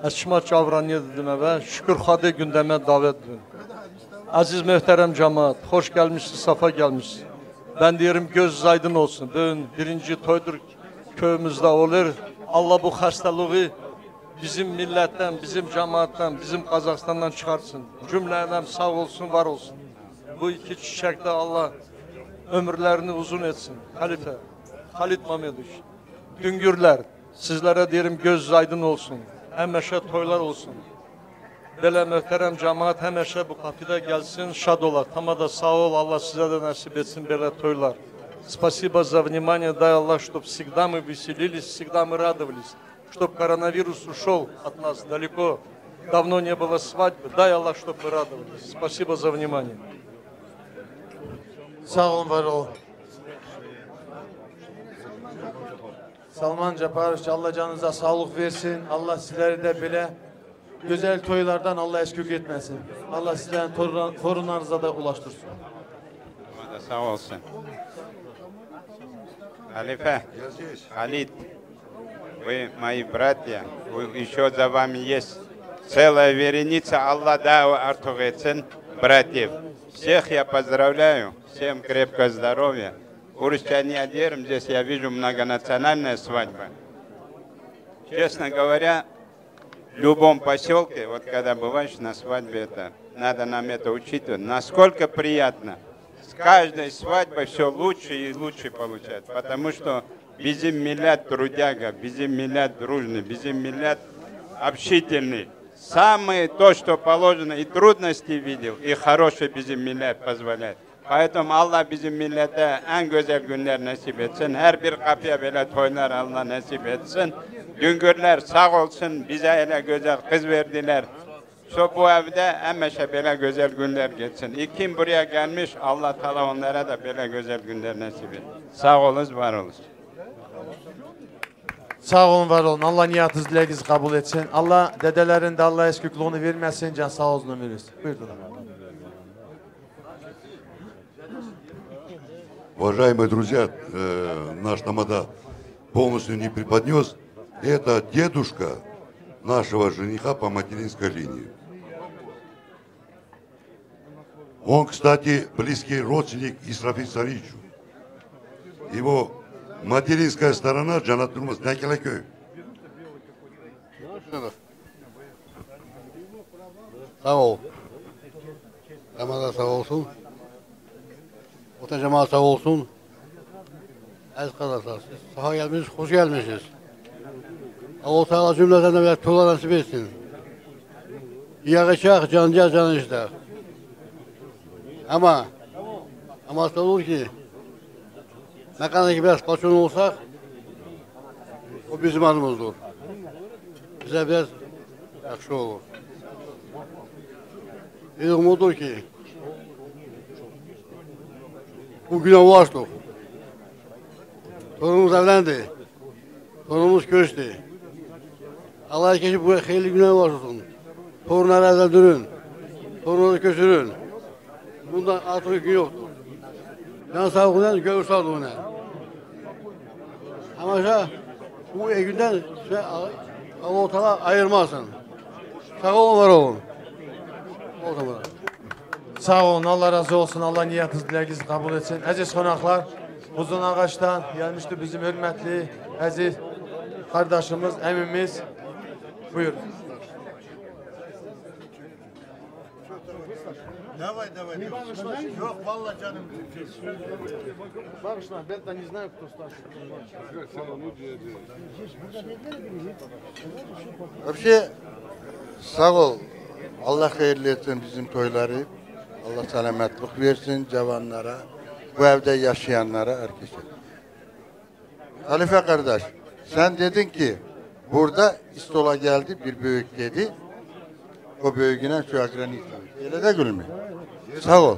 Əşma Çavranıya dedim və şükür xadı gündəmə davət edin. Aziz möhtərəm cəmaat, xoş gəlmişsiniz, safa gəlmişsiniz. Ben diyelim göz aydın olsun. Bugün birinci toydur köyümüzde olur. Allah bu hastalığı bizim milletten, bizim cemaatten, bizim Kazakistan'dan çıkarsın. Cümleden sağ olsun, var olsun. Bu iki çiçekte Allah ömürlerini uzun etsin. Halife, Halit Mamedoviç. Güngürler, sizlere diyelim göz aydın olsun. Həmişə toylar olsun. Belə möhtərəm cemaat həmişə bu kapıda gelsin, şad olar. Tama da sağ ol, Allah size de nasip etsin belə toylar. Спасибо за внимание, дай Аллах, чтобы всегда мы веселились, всегда мы радовались. Чтобы коронавирус ушел от нас далеко. Давно не было свадьбы, дай Аллах, чтобы мы радовались. Спасибо за внимание. Sağ olun, var olun. Salman Caparoviç, Allah canınıza sağlık versin. Allah sizleri de böyle güzel toylardan Allah eskük etmesin. Allah sizlerin torunlarınıza da ulaştırsın. Sağ olsun. Халифа, Халид, вы мои братья, еще за вами есть целая вереница, Аллах да артук этсин, братьев. Всех я поздравляю, всем крепкого здоровья. Урчания дерем, здесь я вижу многонациональная свадьба. Честно говоря, в любом поселке, вот когда бываешь на свадьбе, это надо нам это учитывать, насколько приятно. С каждой свадьбой все лучше и лучше получается, потому что bizim millet трудяга, bizim millet дружный, bizim millet общительный. Самое то, что положено, и трудности видел, и хороший bizim millet позволяет. Поэтому Allah bizim millete en güzel günler nasip etsin. Her bir kapıya böyle toylar Allah nasip etsin. Güngörler sağ olsun, bize öyle güzel kız verdiler. Bu evde hemeşe böyle güzel günler geçsin. Kim buraya gelmiş, Allah Teala onlara da böyle güzel günler nasip etsin. Sağ olunuz, var olunuz. Sağ olun, var olun. Allah niyatınız, dileğinizi kabul etsin. Allah dedelerin de Allah eskükluğunu vermesin. Can sağ olsun, ömürüz. Buyurun. Уважаемые друзья, наш тамада полностью не преподнес. Это дедушка нашего жениха по материнской линии. Он, кстати, близкий родственник Исрафи Саричу. Его материнская сторона Джанат Турмас Накелакёй. Sağ ol. Ramazan sağ olsun. Vatan cemaat sağ olsun. Aziz kardeşler, siz saha gelmişsiniz, hoş gelmişsiniz. Allah Teala cümleten de tuğla nasip etsin. Yağışak, canca can işte. Ama olur ki ne kadar ki biraz paçon olsak o bizim adımızdır. Bize biraz yakşı olur. Bir umudur ki bugüne ulaştık. Torunumuz evlendi. Torunumuz köştü. Allah herkesi bu hayırlı güne ulaştırsın. Torunları evlendirin. Torunları köşürün. Bundan artık gün yoktur. Can sağlığından göğüs sağlığına. Ama bu günden Allah-u Teala ayırmasın. Sağ olun, var olun. Sağ olun, Allah razı olsun, Allah niyetiniz, dileğinizi kabul etsin. Aziz konaklar, Uzun Ağaç'tan gelmişti bizim hürmetli, aziz kardeşimiz, emimiz. Buyur. Давай. Yok vallahi canım. Bağışla, ben de не знаю, кто старше. Вообще sağ ol. Allah hayırlı etsin bizim toyları. Allah selametlik versin cavanlara, bu evde yaşayanlara, herkese. Halife kardeş, sen dedin ki burada İstola geldi bir büyük dedi. O büyüğüne şu agrani. Öyle de gülme. Sağ ol.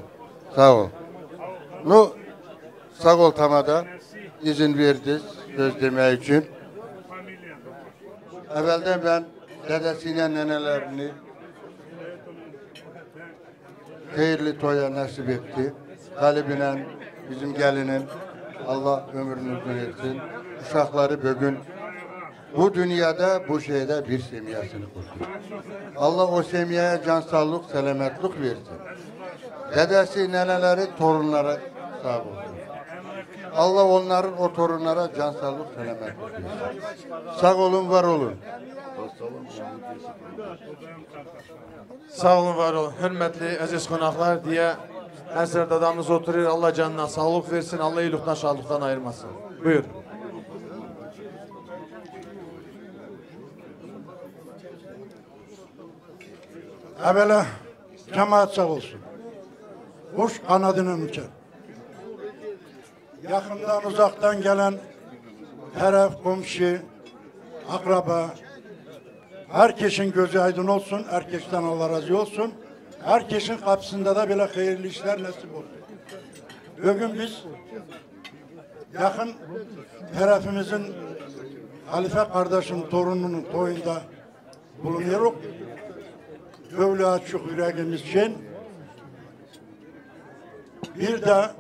No, sağ ol tamada izin verdi söz demeye için. Evvelden ben dedesiyle nenelerini hayırlı toya nasip etti. Galibinen bizim gelinin Allah ömrünü uzun etsin. Uşakları bugün bu dünyada bu şeyde bir semiyasını kurdu. Allah o semiyaya can sağlık, selametlik versin. Dedesi, neneleri, torunlara sağ olsun. Allah onların o torunlara can sağlık, selametlik versin. Sağ olun, var olun. Sağ olun, var olun. Hürmetli, aziz konaklar diye eser dadamız oturuyor. Allah canına sağlık versin. Allah iyilikten, şahlıktan ayırmasın. Buyur. Evvela cemaat sağ olsun. Kuş kanadını uçar. Yakından uzaktan gelen taraf, komşu, akraba, herkesin gözü aydın olsun, herkesten Allah razı olsun. Herkesin kapısında da böyle hayırlı işler nasip olsun. Bugün biz yakın tarafımızın Halife kardeşin torununun toyunda bulunuyoruz. Böyle açık yüreğimiz için bir de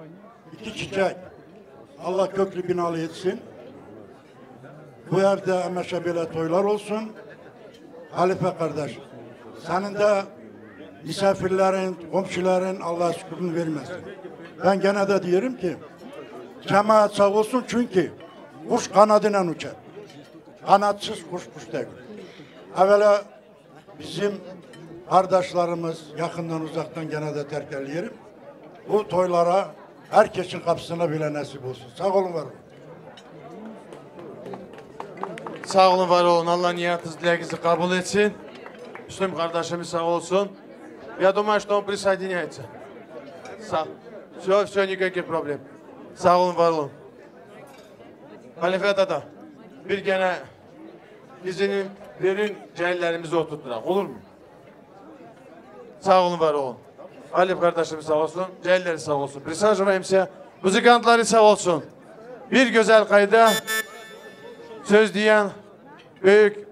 2 çiçek Allah köklü binalı etsin. Bu yerde emeşe böyle toylar olsun. Halife kardeş, senin de misafirlerin, komşuların Allah şükrünü vermesin. Ben gene de diyorum ki cemaat sağ olsun çünkü kuş kanadıyla uçar. Kanatsız kuş değil. Evvela bizim kardeşlerimiz yakından uzaktan gene de terkeleyelim. Bu toylara herkesin kapısına bile nasip olsun. Sağ olun, var olun. Sağ olun, var olun. Allah niyetiniz, dileğinizi kabul etsin. Müslüm kardeşimiz sağ olsun. Я думаю, что он присоединяется. Все, никаких проблем. Sağ olun, var olun. Halife dada, bir gene izinin verin, cahillerimizi oturtturak. Olur mu? Sağ olun, var olun. Halif kardeşimiz sağ olsun, cahilleri sağ olsun. Присаживаемся. Müzikantları sağ olsun. Bir güzel kayda söz diyen büyük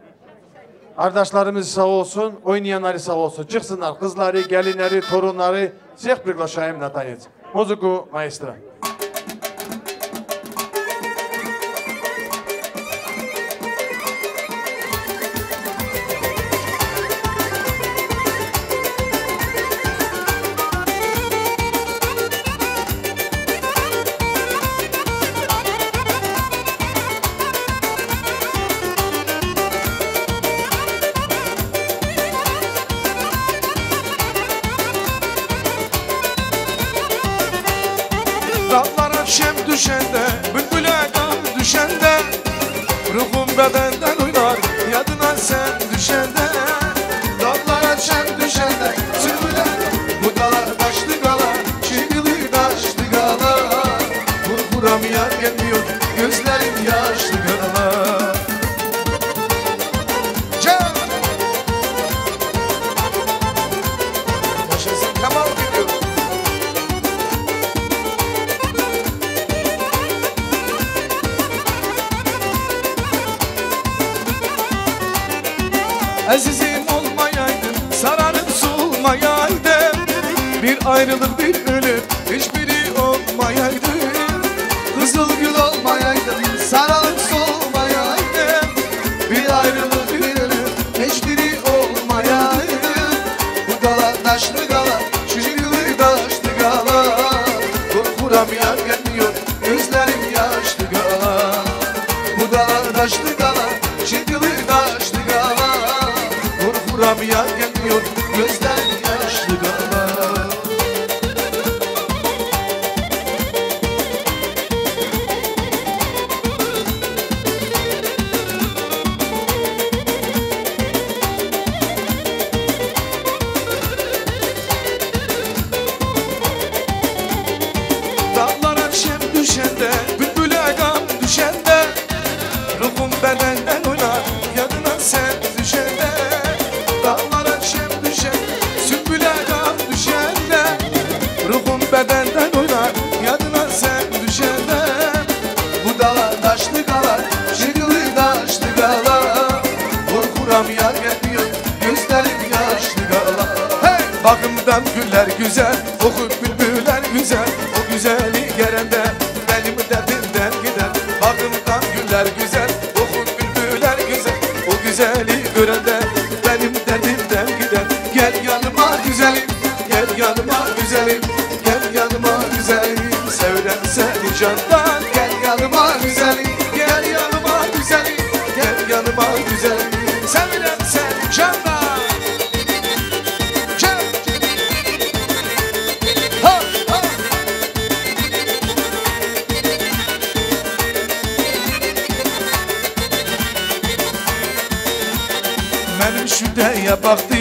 kardeşlerimiz sağ olsun, oynayanları sağ olsun. Çıksınlar, kızları, gelinleri, torunları. Всех приглашаем на танец. Музыку маэстро. Dağlara şem düşende, bülbüle gam düşende, ruhum bedenden oynar, yadına sen düşende. Dağlara şem düşende, bülbüle bu dalar taşlı galar, çivili taşlı galar. Vurguram yar gelmiyor, gözlerim yaşlı galar. Can! Yaşasın Kemal gidiyor. Azizim olmayaydım, sararıp solmayaydım. Bir ayrılık, bir ölüm, hiçbiri olmayaydı. Kızıl gül olmayaydım, sararıp solmayaydım. Bir ayrılık, bir ölüm, hiçbiri olmayaydı. Bu gala taşlı gala, çiçekli taşlı kala, şıkılı taşlı kala. Korkuram yar gelmiyor, gözlerim yaşlı kala. Dağlara şem düşende, bülbüle gam düşende, ruhum bedenden oynar, yadına sen düşende. Dağlara şem düşende, sümbüle gam düşende, ruhum bedenden oynar, yadına sen düşende. Bu dağlar taşlı kalar, şıkılı taşlı kalar. Korkuram yar gelmiyor, gözlerim yaşlı kalar. Hey! Bakımdan güller güzel, oku bülbüller güzel. O güzeli görende benim derdimden gider. Bakımdan güller güzel, oku bülbüller güzel. O güzeli görende benim derdimden gider. Gel yanıma güzelim, gel yanıma güzelim, gel yanıma güzelim. Sevden seni candan, gel yanıma güzelim, gel yanıma güzelim, gel yanıma güzelim. Sevden seni candan. Benim şüdeye baktı,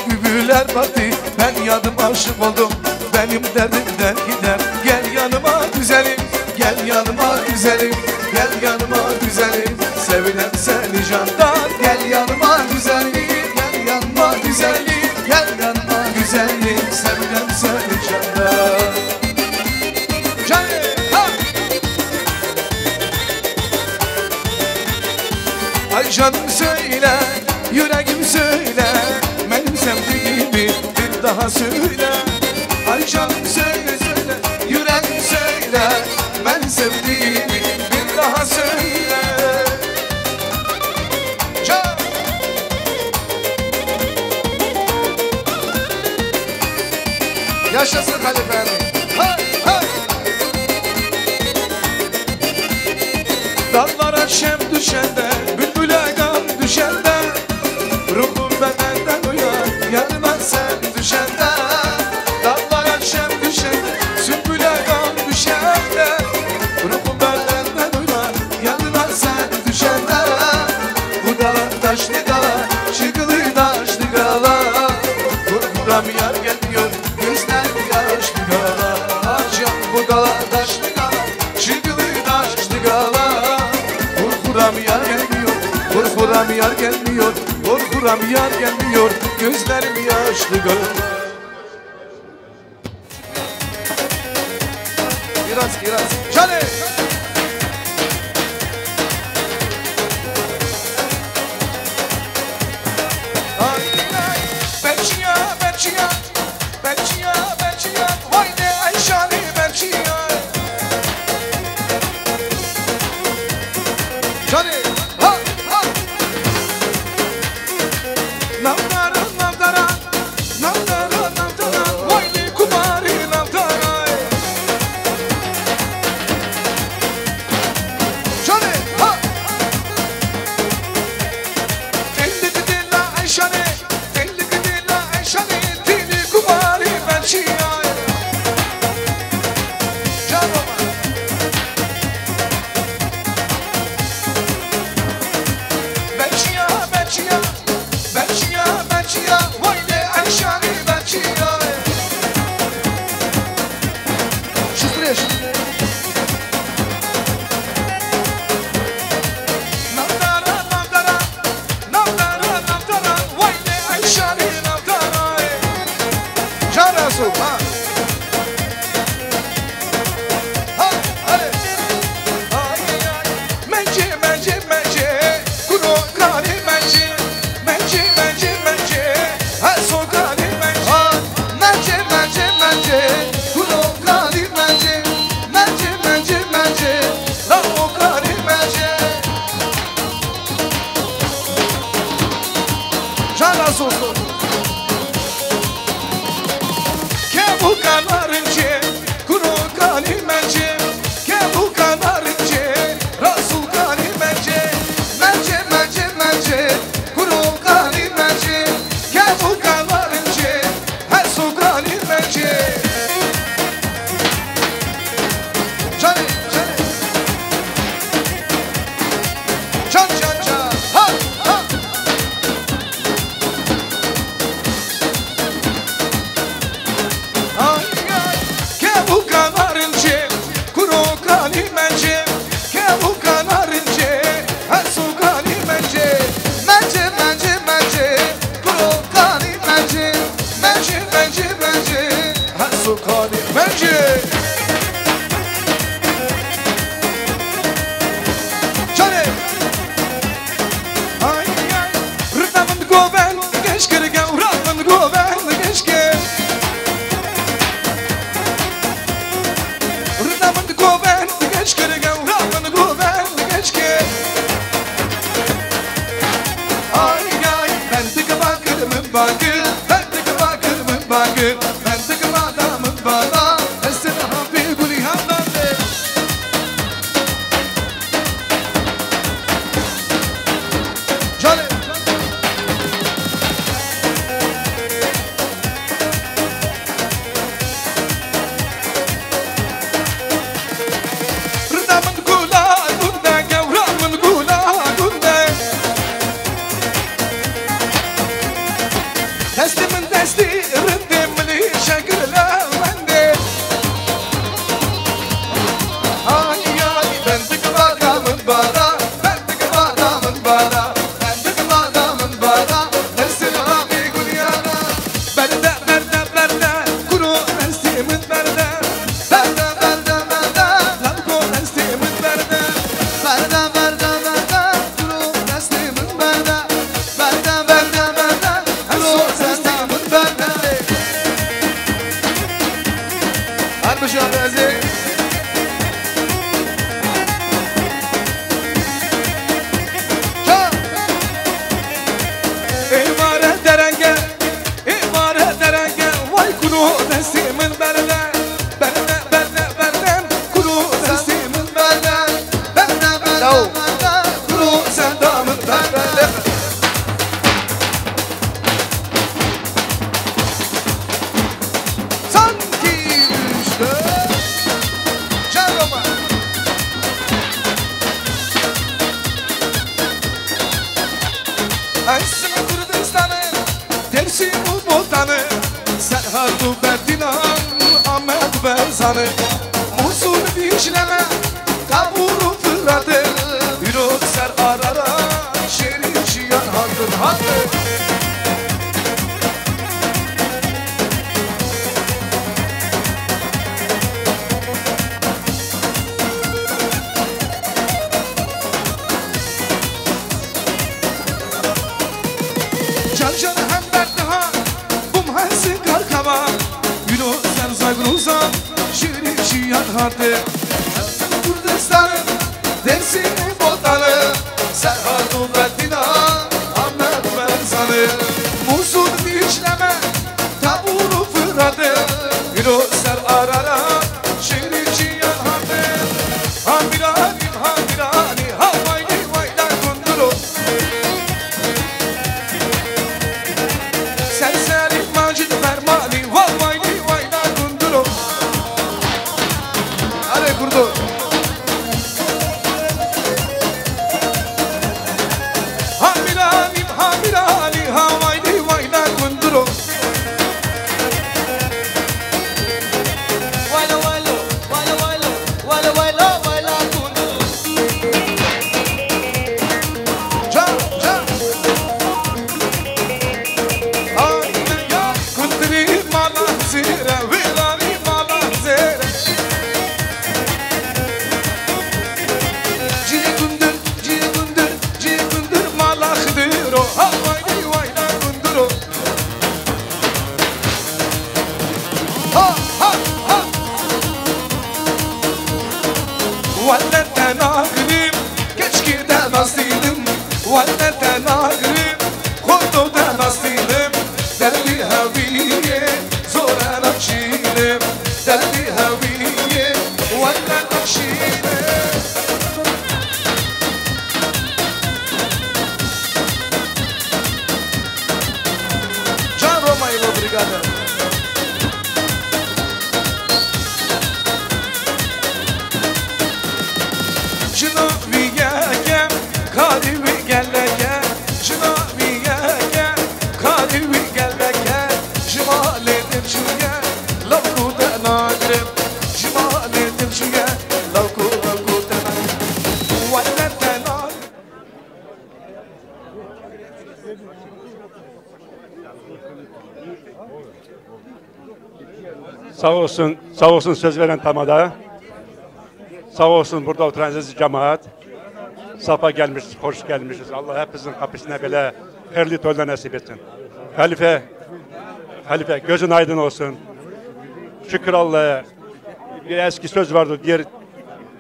bülbüller baktı. Ben yadım aşık oldum, benim derdimden gider. Gel yanıma güzelim, gel yanıma güzelim, gel yanıma güzelim. Sevilen seni candan, gel yanıma güzelim, gel yanıma güzelim, gel yanıma güzelim. Sevilen seni candan. Ay canım söyle, yüreğim söyle, benim sevdiğimi bir daha söyle. Ay canım söyle söyle, yüreğim söyle, benim sevdiğimi bir daha söyle. Can! Yaşasın Halife. Hay hay! Dallara şem düşende, bülbüle gam düşende, ruhum bedenden uyar, yanıma sen düşende. Dallara şem düşende, sümbüle gam düşende, ruhum bedenden uyar, yanıma sen düşende. Bu dağlar taşlı dağlar, şıkılı taşlı dağlar. Korkuram yar gelmiyor, gözlerim yaşlı dağlar. Akşam bu dağlar taşlı dağlar, şıkılı taşlı dağlar. Korkuram yar gelmiyor, korkuram yar gelmiyor, korkuram yar gelmiyor, gözlerim yaşlı kalır. Biraz, Cale! Belçiya, Belçiya, Belçiya, Belçiya, vay ne Ayşani Belçiya. Cale! Ha, ha! Navdara, navdara, navdara, navdara, vay ne kumari navdara. Cale! Ha! Dilli dilla Ayşani, dilli dilla Ayşani, dilli kumari Belçiya. Belçiya, Belçiya, Belçiya, Belçiya, vay ne Ayşani Belçiya. Şükrüş. Navdara, navdara, navdara, navdara, vay ne Ayşani navdara. Can Resul, ha. Ha, hadi. Ay, ay, mence, mence, mence, kuru kari mence, mence, mence, mence, ha sokari mence, mence, mence, mence, kuru kari mence, mence, mence, mence, la o kari mence. Can Resul. Ke bu kanarınca, kuru kari mence, ke bu kanarınca, Resul kari mence. bakır Bendik bakır mı bakır Bendik adamın bana Esir habi guli hamdande Canım Rıdamın kula günde Gevramın kula günde Testimin testi Rıddimli şekiller bende Ay ay bendik adamın bana Bendik adamın bana Bendik adamın bana Esir abi gülyana Berde Kuru testimin berde Berde Lalko testimin berde Berde Kuru testimin berde Berde Kuru testimin berde Harbi abi aziz İmare derenge Vay kuru testimin berde Berde Kuru testimin berde Berde Kuru sendamın berde Sanki düştü Can Roma Aysin Kürdistan'ı Dersi bu botanı Serhardu Berdinan Ahmet Berzan'ı Musul dişleme Kavuru fırladı Yürü ser arara Şerif şiyan hadır Can hem berdaha Bum hensi karkava Yürü ser zagruzan Şerif şiyan hadır Kürdistan'ın Dersi botanı Serhardu Berdinan Ahmet Berzan'ı Musul dişleme Kavuru fırladı Yürü ser arara Şerif şiyan hadır Hamirani Havayli vayla kunduru Serseri Macid Fermani Havayli vayla kunduru Hadi kurdu Hamirani Havayli vayla kunduru Vayla kunduru Can Ay kundiri malazire Vilani malazire Ciri kundur malakhdiro Havayli vayla kunduru Ha Valleten ağrım Keşkirden asılım Valleten ağrım Kordo'dan asılım Derli haviye Zoran akşilim Derli haviye Vallen akşilim Can Roma'yı obrigado Şunu viyeke Karibi gelleke Şunu viyeke Karibi gelleke Şimaledim şuye Lavku denagrim Şimaledim şuye Lavku denagrim Vallen denagrim Sağ olsun söz veren tamada. Sağ olsun burada oturan aziz cemaat. Safa gelmişiz, hoş gelmişiz. Allah hepimizin kapısına böyle hayırlı toylar nasip etsin. Halife gözün aydın olsun. Şükür Allah'a. Bir eski söz vardı diğer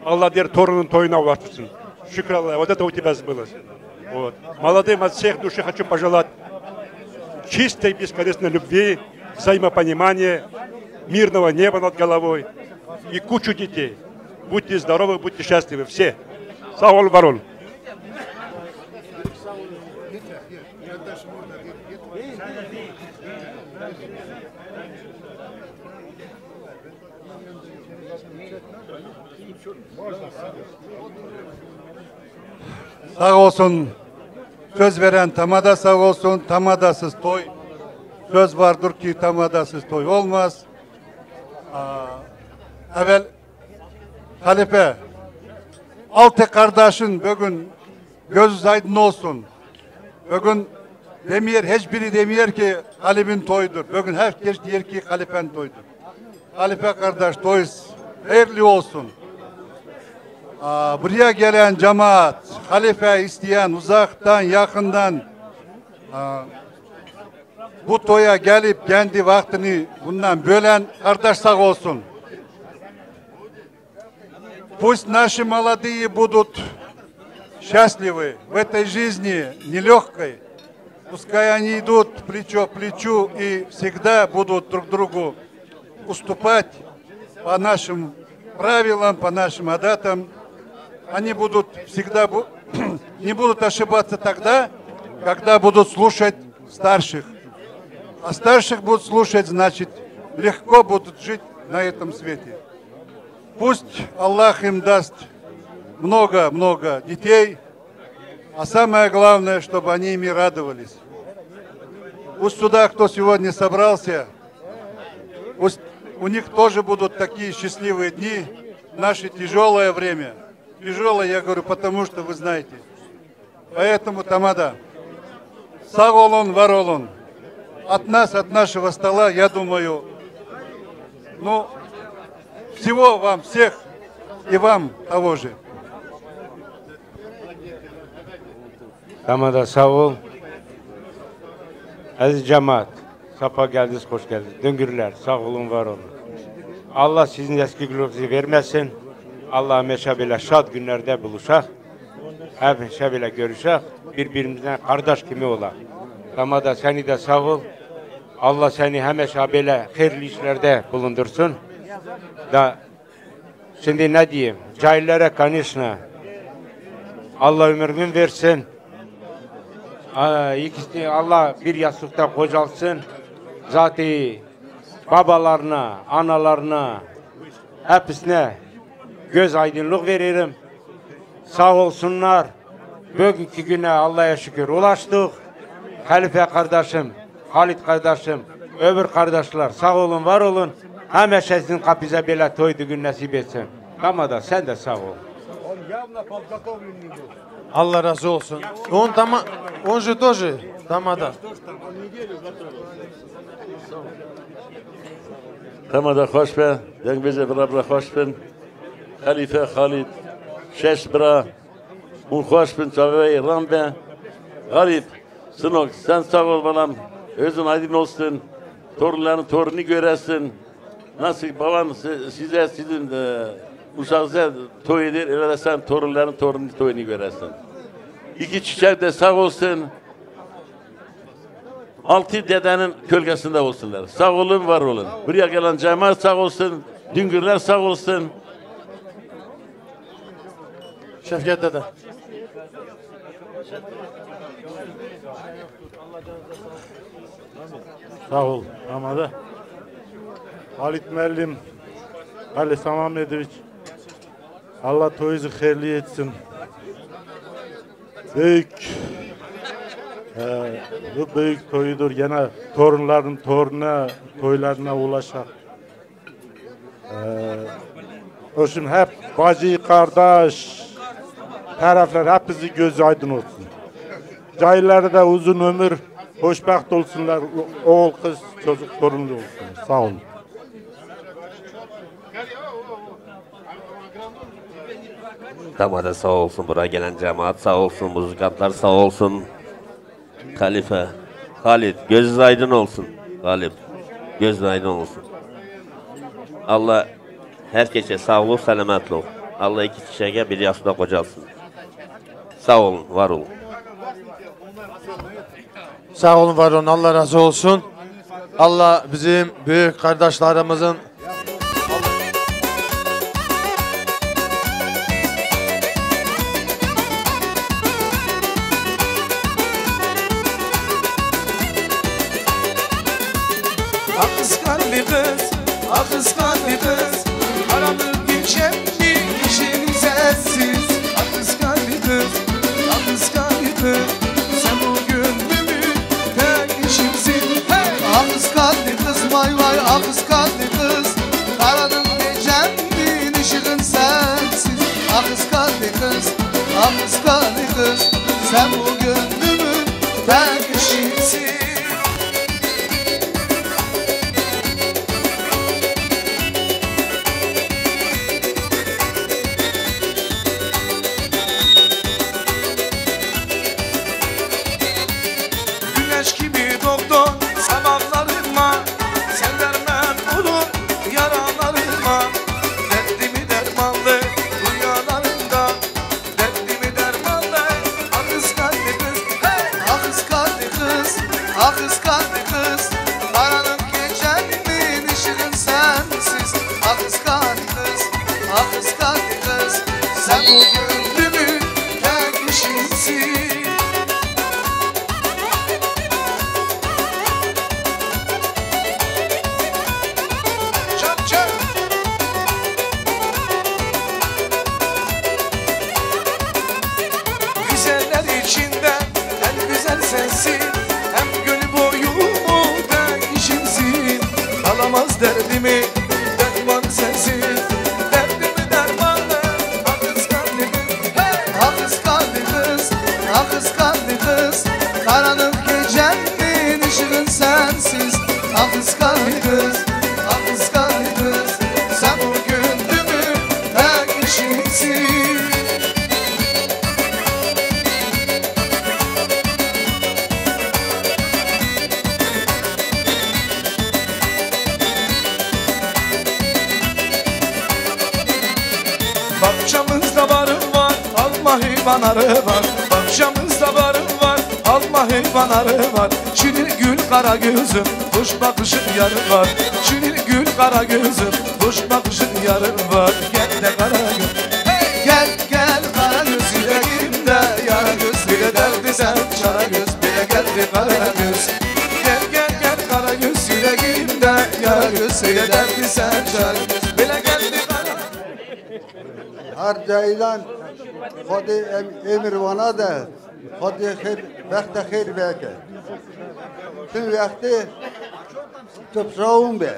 Allah diğer torunun toyuna ulaştırsın. Şükür Allah'a. O da tavti bez было. Вот. Молодым от всех души хочу пожелать чистой, бескорыстной любви, взаимопонимания, мирного неба над головой и кучу детей. Будьте здоровы, будьте счастливы все. Sağ ol, var ol. Sağ olsun. Söz veren tamada sağ olsun. Tamadasız toy. Söz vardır ki tamadasız toy olmaz. Evvel halife altı kardeşin bugün göz aydın olsun. Bugün demiyor, hiçbiri demiyor ki halifin toydur. Bugün herkes diyor ki halifen toydur. Halife kardeş toy hayırlı olsun. Buraya gelen cemaat, halife isteyen uzaktan yakından bu toya gelip kendi vaktini bundan bölen kardeş sağ olsun. Пусть наши молодые будут счастливы в этой жизни нелегкой. Пускай они идут плечо к плечу и всегда будут друг другу уступать по нашим правилам, по нашим адатам. Они будут всегда не будут ошибаться тогда, когда будут слушать старших. А старших будут слушать, значит, легко будут жить на этом свете. Пусть Аллах им даст много-много детей, а самое главное, чтобы они ими радовались. Пусть сюда, кто сегодня собрался, пусть у них тоже будут такие счастливые дни в наше тяжелое время. Тяжелое, я говорю, потому что вы знаете. Поэтому, тамада, sağ olun, var olun. От нас, от нашего стола, я думаю, ну, всего вам, всех и вам того же. Tamada sağ ol. Aziz cemaat, sapa geldiniz, hoş geldiniz. Döngürler, sağ olun, var olun. Allah sizin eski gülünüzü vermesin. Allah meşe böyle şad günlerde buluşak. Meşe böyle görüşek. Birbirimizden kardeş kimi olak. Tamada seni de sağ ol. Allah seni hemeşe böyle hayırlı işlerde bulundursun. Da şimdi ne diyeyim? Cahillere kanışma. Allah ömrünü versin. İkisi Allah bir yastıkta kocalsın. Zaten babalarına, analarına hepsine göz aydınlık veririm. Sağ olsunlar. Bugünkü güne Allah'a şükür ulaştık. Halife kardeşim, Halit kardeşim, öbür kardeşler sağ olun, var olun. Hemen sizin kapınıza böyle toydu gün nasip etsin. Ama da sen de sağ ol. Allah razı olsun. Он же тоже тамада. Tamada hoş be, dengbize beraber hoş bin. Halife Halit, şeş bra, un hoş bin çavvey rambe. Galip, sınok sen sağ ol balam, özün aydın olsun. Torunların torunu göresin. Nasıl baban size sizin uşağınıza toy eder, öyle sen torunların toyunu göresin. İki çiçek de sağ olsun. Altı dedenin kölgesinde olsunlar. Sağ olun, var olun. Buraya gelen cemaat sağ olsun. Düngürler sağ olsun. Şevket dede. Sağ ol Ramada. Halit Merlim, Ali Samamedoviç. Allah toyunuzu hayırlı etsin. Bu büyük toyudur. Yine torunların toylarına ulaşak. O şimdi hep bacı, kardeş taraflar hepsi gözü aydın olsun. Cahillere de uzun ömür, hoşbaht olsunlar. Oğul, kız, çocuk, torunlu olsun. Sağ olun. Tamada sağ olsun, buraya gelen cemaat sağ olsun, muzikantlar sağ olsun. Halife, Halit, gözünüz aydın olsun. Galip, gözünüz aydın olsun. Allah herkese sağlık, selametlik. Allah iki çiçeğe bir yastığa kocalsın. Sağ olun, var olun. Sağ olun, var olun. Allah razı olsun. Allah bizim büyük kardeşlerimizin Akız kalbi kız, akız kalbi kız, aranıp geçen bir işin sensiz. Akız kalbi kız, akız kalbi kız, sen bu gönlümün tek işimsin. Hey! Akız kalbi kız, vay vay akız kalbi kız, aranıp geçen bir işin sensiz. Akız kalbi kız, akız kalbi kız, sen bu gönlümün tek işimsin. Güneş gibi doktor sabahlarıma, sen derman olur yaralarıma. Derdimi dermanlı rüyalarımda, derdimi dermanlı akız kalbi kız. Hey! Akız kalbi kız, akız kalbi kız, karanlık gecenin ışığın sensiz. Akız kalbi kız, akız kalbi kız, sen bu gönlümün tek işinsin. Çap çap. Güzeller içinde en güzel sensin, hem gönül boyumu tek işimsin. Alamaz derdimi derman sensin, derdimi dermanlı akız kalbi kız. Hey! Akız kalbi kız, akız kalbi kız, karanlık gecenin ışığın sensiz. Akız kalbi kız, akız kalbi kız, sen bu gönlümün tek işimsin. Bahçemizde barım var, alma heyvanları var. Bahçemizde barım var, alma heyvanları var. Şirin gül kara gözüm, hoş bakışın yarın var. Şirin gül kara gözüm, hoş bakışın yarın var. Gel de kara göz, hey! Gel gel kara göz, yüreğimde yara göz. Bile derdi sen çara göz, bile geldi kara göz. Gel gel gel kara göz, yüreğimde yara göz. Bile derdi sen çara göz, bile geldi kara göz. هر جایلان خود امروانه ده خود خیر وقت خیر بکه تو وقتی تبصرون به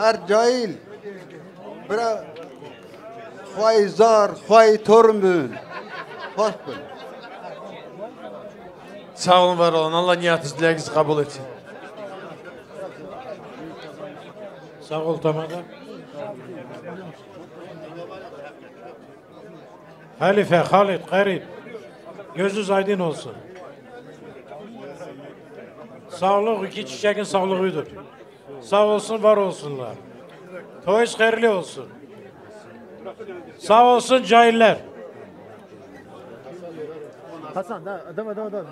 هر جایل برا خواهی زار خواهی ترمون خوش بون sağ olun, var olun. Allah niyetiniz, dileğinizi kabul etsin. Sağ ol Tamada. Halife, Halit, Garip, gözünüz aydın olsun. Sağlık iki çiçeğin sağlığıdır. Sağ olsun, var olsunlar. Toyuz hayırlı olsun. Sağ olsun cahiller. Hasan, adam.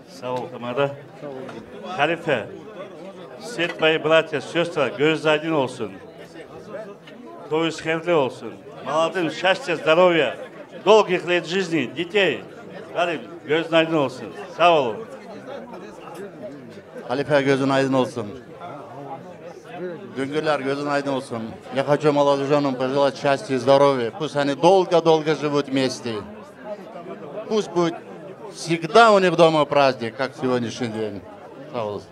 Sağ ol Tamada. Halife, Setbayı Bratya, Söstra, göz aydın olsun. Toyuz hayırlı olsun. Молодым счастья, здоровья, долгих лет жизни, детей. Garip, gözün aydın olsun. Sağ olun. Halife gözün aydın olsun. Güнгүлер gözün aydın olsun. Я хочу молодоженам пожелать счастья и здоровья. Пусть они долго-долго живут вместе. Пусть будет всегда у них дома праздник, как сегодняшний день. Sağ olun.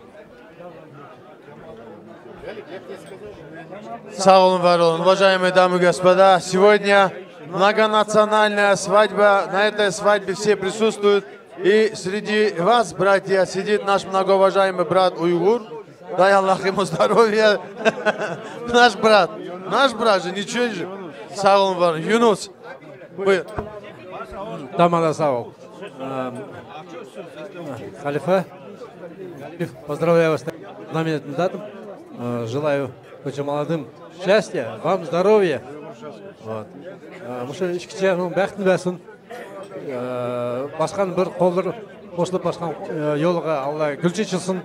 Sağ olun, var olun. Уважаемые дамы и господа, сегодня многонациональная свадьба. На этой свадьбе все присутствуют. И среди вас, братья, сидит наш многоуважаемый брат Уйгур. Дай Аллах ему здоровья. Наш брат же, ничего же. Sağ olun, var olun. Yunus. Buyur. Тамада, сау. Халифа, поздравляю вас с знаменательным датом. Желаю очень молодым счастья, вам здоровья. Вот. Мушу ишкиче, бәхтін бәсін. басқан бір қолдар қосылып басқан жолға Алла гүл шашылсын.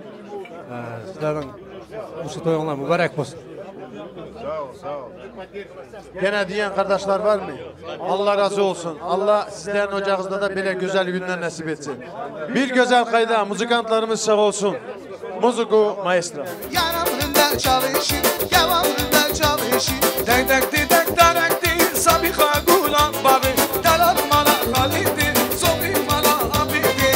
Sizlerin bu toyunlar mübarek olsun. Sağ ol. Gene diyen kardeşler var mı? Allah razı olsun. Allah sizlerin ocağınızda da böyle güzel günler nasip etsin. Bir güzel kayda muzikantlarımız sağ olsun. Muziku maestro. Yanımda çalışır, yavamda çalışır. Dedek dedek dedek Sabiha Gulan babi. Dalal mala halidi, sobi mala abidi.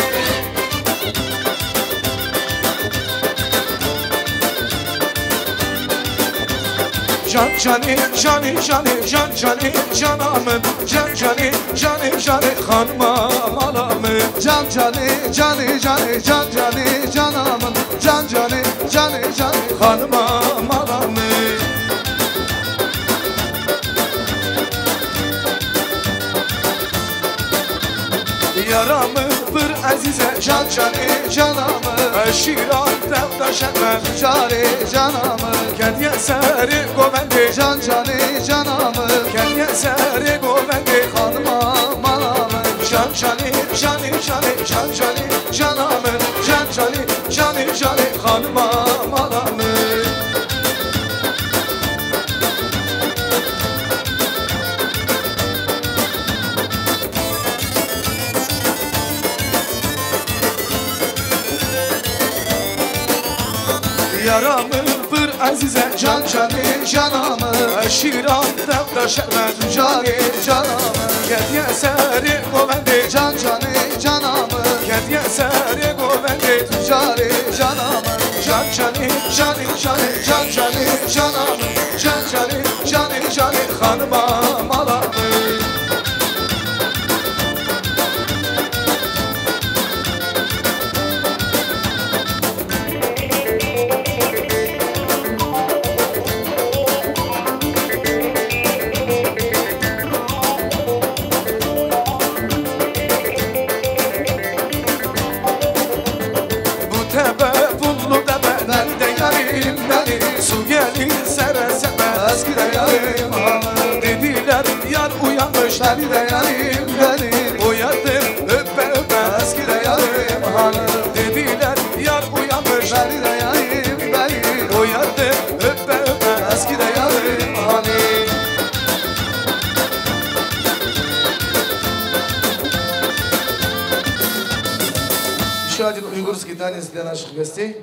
Can cani cani cani can cani canamın can cani cani cani hanma malamın can cani cani cani can cani canamın can cani cani cani hanma malamın yaramı bir azize can cani canamı şiran tevdaşetme cari canamı Kediye seri govendi can cani canamı Kediye seri govendi hanıma malamı Can cani cani cani can cani canamı Can cani cani cani hanıma malamı Yaramı bir azize can cani canamı Şiran devda şermet cani canamı Kediye seri govendi can cani canamı Kediye seri govendi cani canamı Can cani cani cani can cani canamı Can cani cani cani hanıma malamı Beni de yarim beni Uyardım öpe öpe Eski de yarim hanım Dediler yar uyanmış Beni de yarim beni Uyardım öpe öpe Eski de yarim hanım Еще один уйгурский танец для наших гостей.